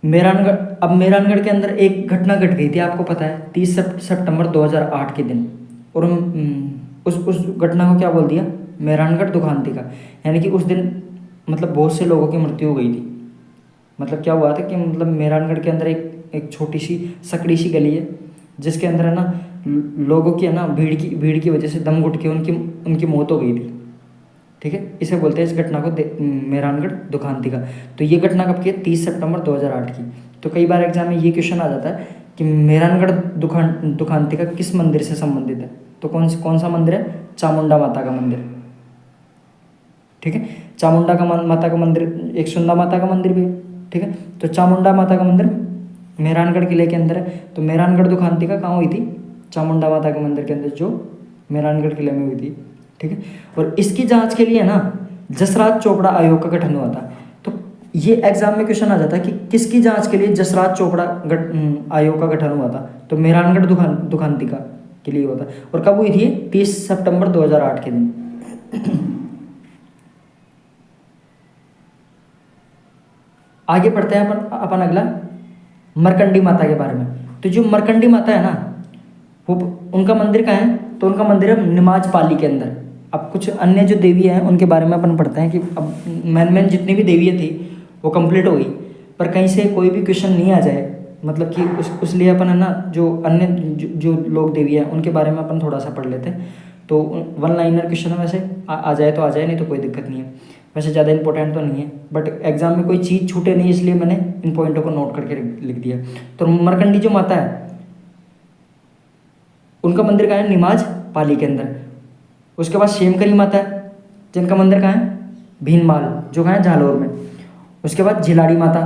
मेहरानगढ़ के अंदर एक घटना घट गई थी, आपको पता है, 30 सितंबर 2008 के दिन। और उस घटना को क्या बोल दिया? मेहरानगढ़ दुखांती का। यानी कि उस दिन मतलब बहुत से लोगों की मृत्यु हो गई थी। मतलब क्या हुआ था कि मतलब मेहरानगढ़ के अंदर एक छोटी सी सकड़ी सी गली है जिसके अंदर है ना लोगों की है ना भीड़ की वजह से दम घुट के उनकी मौत हो गई थी, ठीक है। इसे बोलते हैं इस घटना को मेहरानगढ़ दुखांती का। तो ये घटना कब की है? 30 सितंबर 2008 की। तो कई बार एग्जाम में ये क्वेश्चन आ जाता है कि मेहरानगढ़ दुखांती का किस मंदिर से संबंधित है? तो कौन सा मंदिर है? चामुंडा माता का मंदिर, ठीक है। चामुंडा का माता का मंदिर, एक सुंदा माता का मंदिर भी है, ठीक है। तो चामुंडा माता का मंदिर मेहरानगढ़ किले के अंदर है। तो मेहरानगढ़ दुखांती का कहाँ हुई थी? चामुंडा माता के मंदिर के अंदर जो मेहरानगढ़ किले में हुई थी, ठीक है। और इसकी जांच के लिए ना जसराज चोपड़ा आयोग का गठन हुआ था। तो ये एग्जाम में क्वेश्चन आ जाता है कि किसकी जांच के लिए जसराज चोपड़ा आयोग का गठन हुआ था? तो मेहरानगढ़ दुखांती का के लिए हुआ था। और कब हुई थी? 30 सितंबर 2008 के दिन। आगे पढ़ते हैं अपन अगला मरकंडी माता के बारे में। तो जो मरकंडी माता है ना वो उनका मंदिर कहाँ है? तो उनका मंदिर है निमाज पाली के अंदर। अब कुछ अन्य जो देवी हैं उनके बारे में अपन पढ़ते हैं कि अब मेन जितनी भी देवियाँ थी वो कंप्लीट हो गई, पर कहीं से कोई भी क्वेश्चन नहीं आ जाए, मतलब कि उस लिए अपन है ना जो अन्य जो लोग देवी हैं उनके बारे में अपन थोड़ा सा पढ़ लेते हैं। तो वन लाइनर क्वेश्चन वैसे आ जाए तो आ जाए, नहीं तो कोई दिक्कत नहीं है। वैसे ज़्यादा इंपॉर्टेंट तो नहीं है, बट एग्जाम में कोई चीज़ छूटे नहीं इसलिए मैंने इन पॉइंटों को नोट करके लिख दिया। तो मरकंडी जो माता है उनका मंदिर कहाँ है? निमाज पाली के अंदर। उसके बाद शेमकरी माता है जिनका मंदिर कहाँ है? भीनमाल, जो कहाँ है? जालौर में। उसके बाद झिलाड़ी माता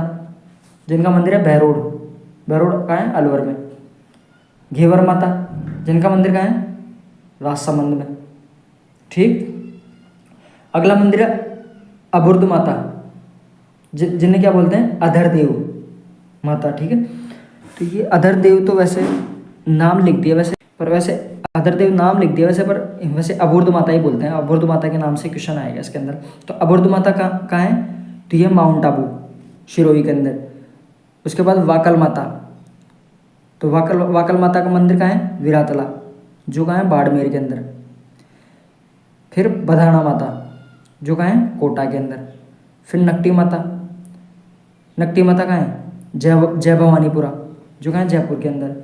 जिनका मंदिर है बहरोड, बहरोड कहाँ है? अलवर में। घेवर माता जिनका मंदिर कहाँ है? राजसमंद में। ठीक, अगला मंदिर है अबुर्द माता, जिन्हें क्या बोलते हैं? अधर देव माता। ठीक है, तो ये अधर देव तो वैसे नाम लिख दिया वैसे, पर वैसे अधर देव नाम लिख दिया वैसे, पर वैसे अबुर्द माता ही बोलते हैं। अबुर्द माता के नाम से क्वेश्चन आएगा इसके अंदर। तो अबुर्द माता कहाँ है? तो ये माउंट आबू सिरोही के अंदर। उसके बाद वाकल माता, तो वाकल माता का मंदिर कहाँ है? विरातला, जो कहाँ है? बाड़मेर के अंदर। फिर बधाना माता जो कहाँ है? कोटा के अंदर। फिर नकटी माता, नकटी माता कहाँ है? जय भवानीपुरा, जो कहाँ है? जयपुर के अंदर।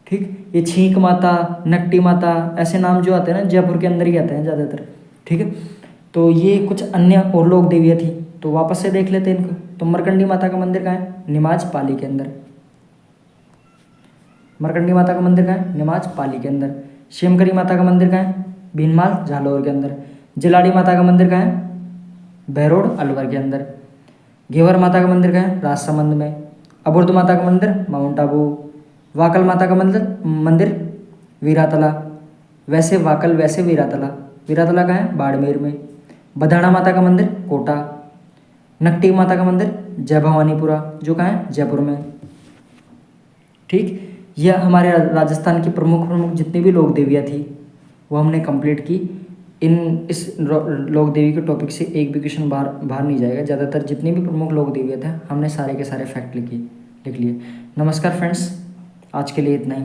ठीक, ये छींक माता, नकटी माता, ऐसे नाम जो आते हैं ना जयपुर के अंदर ही आते हैं ज़्यादातर। ठीक है, तो ये कुछ अन्य और लोक देवियाँ थी, तो वापस से देख लेते हैं इनको। तो मरकंडी माता का मंदिर कहाँ है? निमाज पाली के अंदर। मरकंडी माता का मंदिर कहाँ है? निमाज पाली के अंदर। शेमकरी माता का मंदिर कहाँ है? भीनमाल जालौर के अंदर। जिलाड़ी माता का मंदिर कहाँ है? बहरोड अलवर के अंदर। घेवर माता का मंदिर कहाँ है? राजसमंद में। अबुर्द माता का मंदिर माउंट आबू। वाकल माता का मंदिर वीरातला, वैसे वाकल वैसे वीरातला, वीरातला कहाँ है? बाड़मेर में। बधाना माता का मंदिर कोटा। नकटी माता का मंदिर जय भवानीपुरा, जो कहाँ है? जयपुर में। ठीक, यह हमारे राजस्थान की प्रमुख जितनी भी लोक देवियाँ थी वो हमने कंप्लीट की। इस लोक देवी के टॉपिक से एक भी क्वेश्चन बाहर नहीं जाएगा। ज़्यादातर जितनी भी प्रमुख लोक देवियाँ थे हमने सारे के सारे फैक्ट लिख लिए। नमस्कार फ्रेंड्स, आज के लिए इतना ही।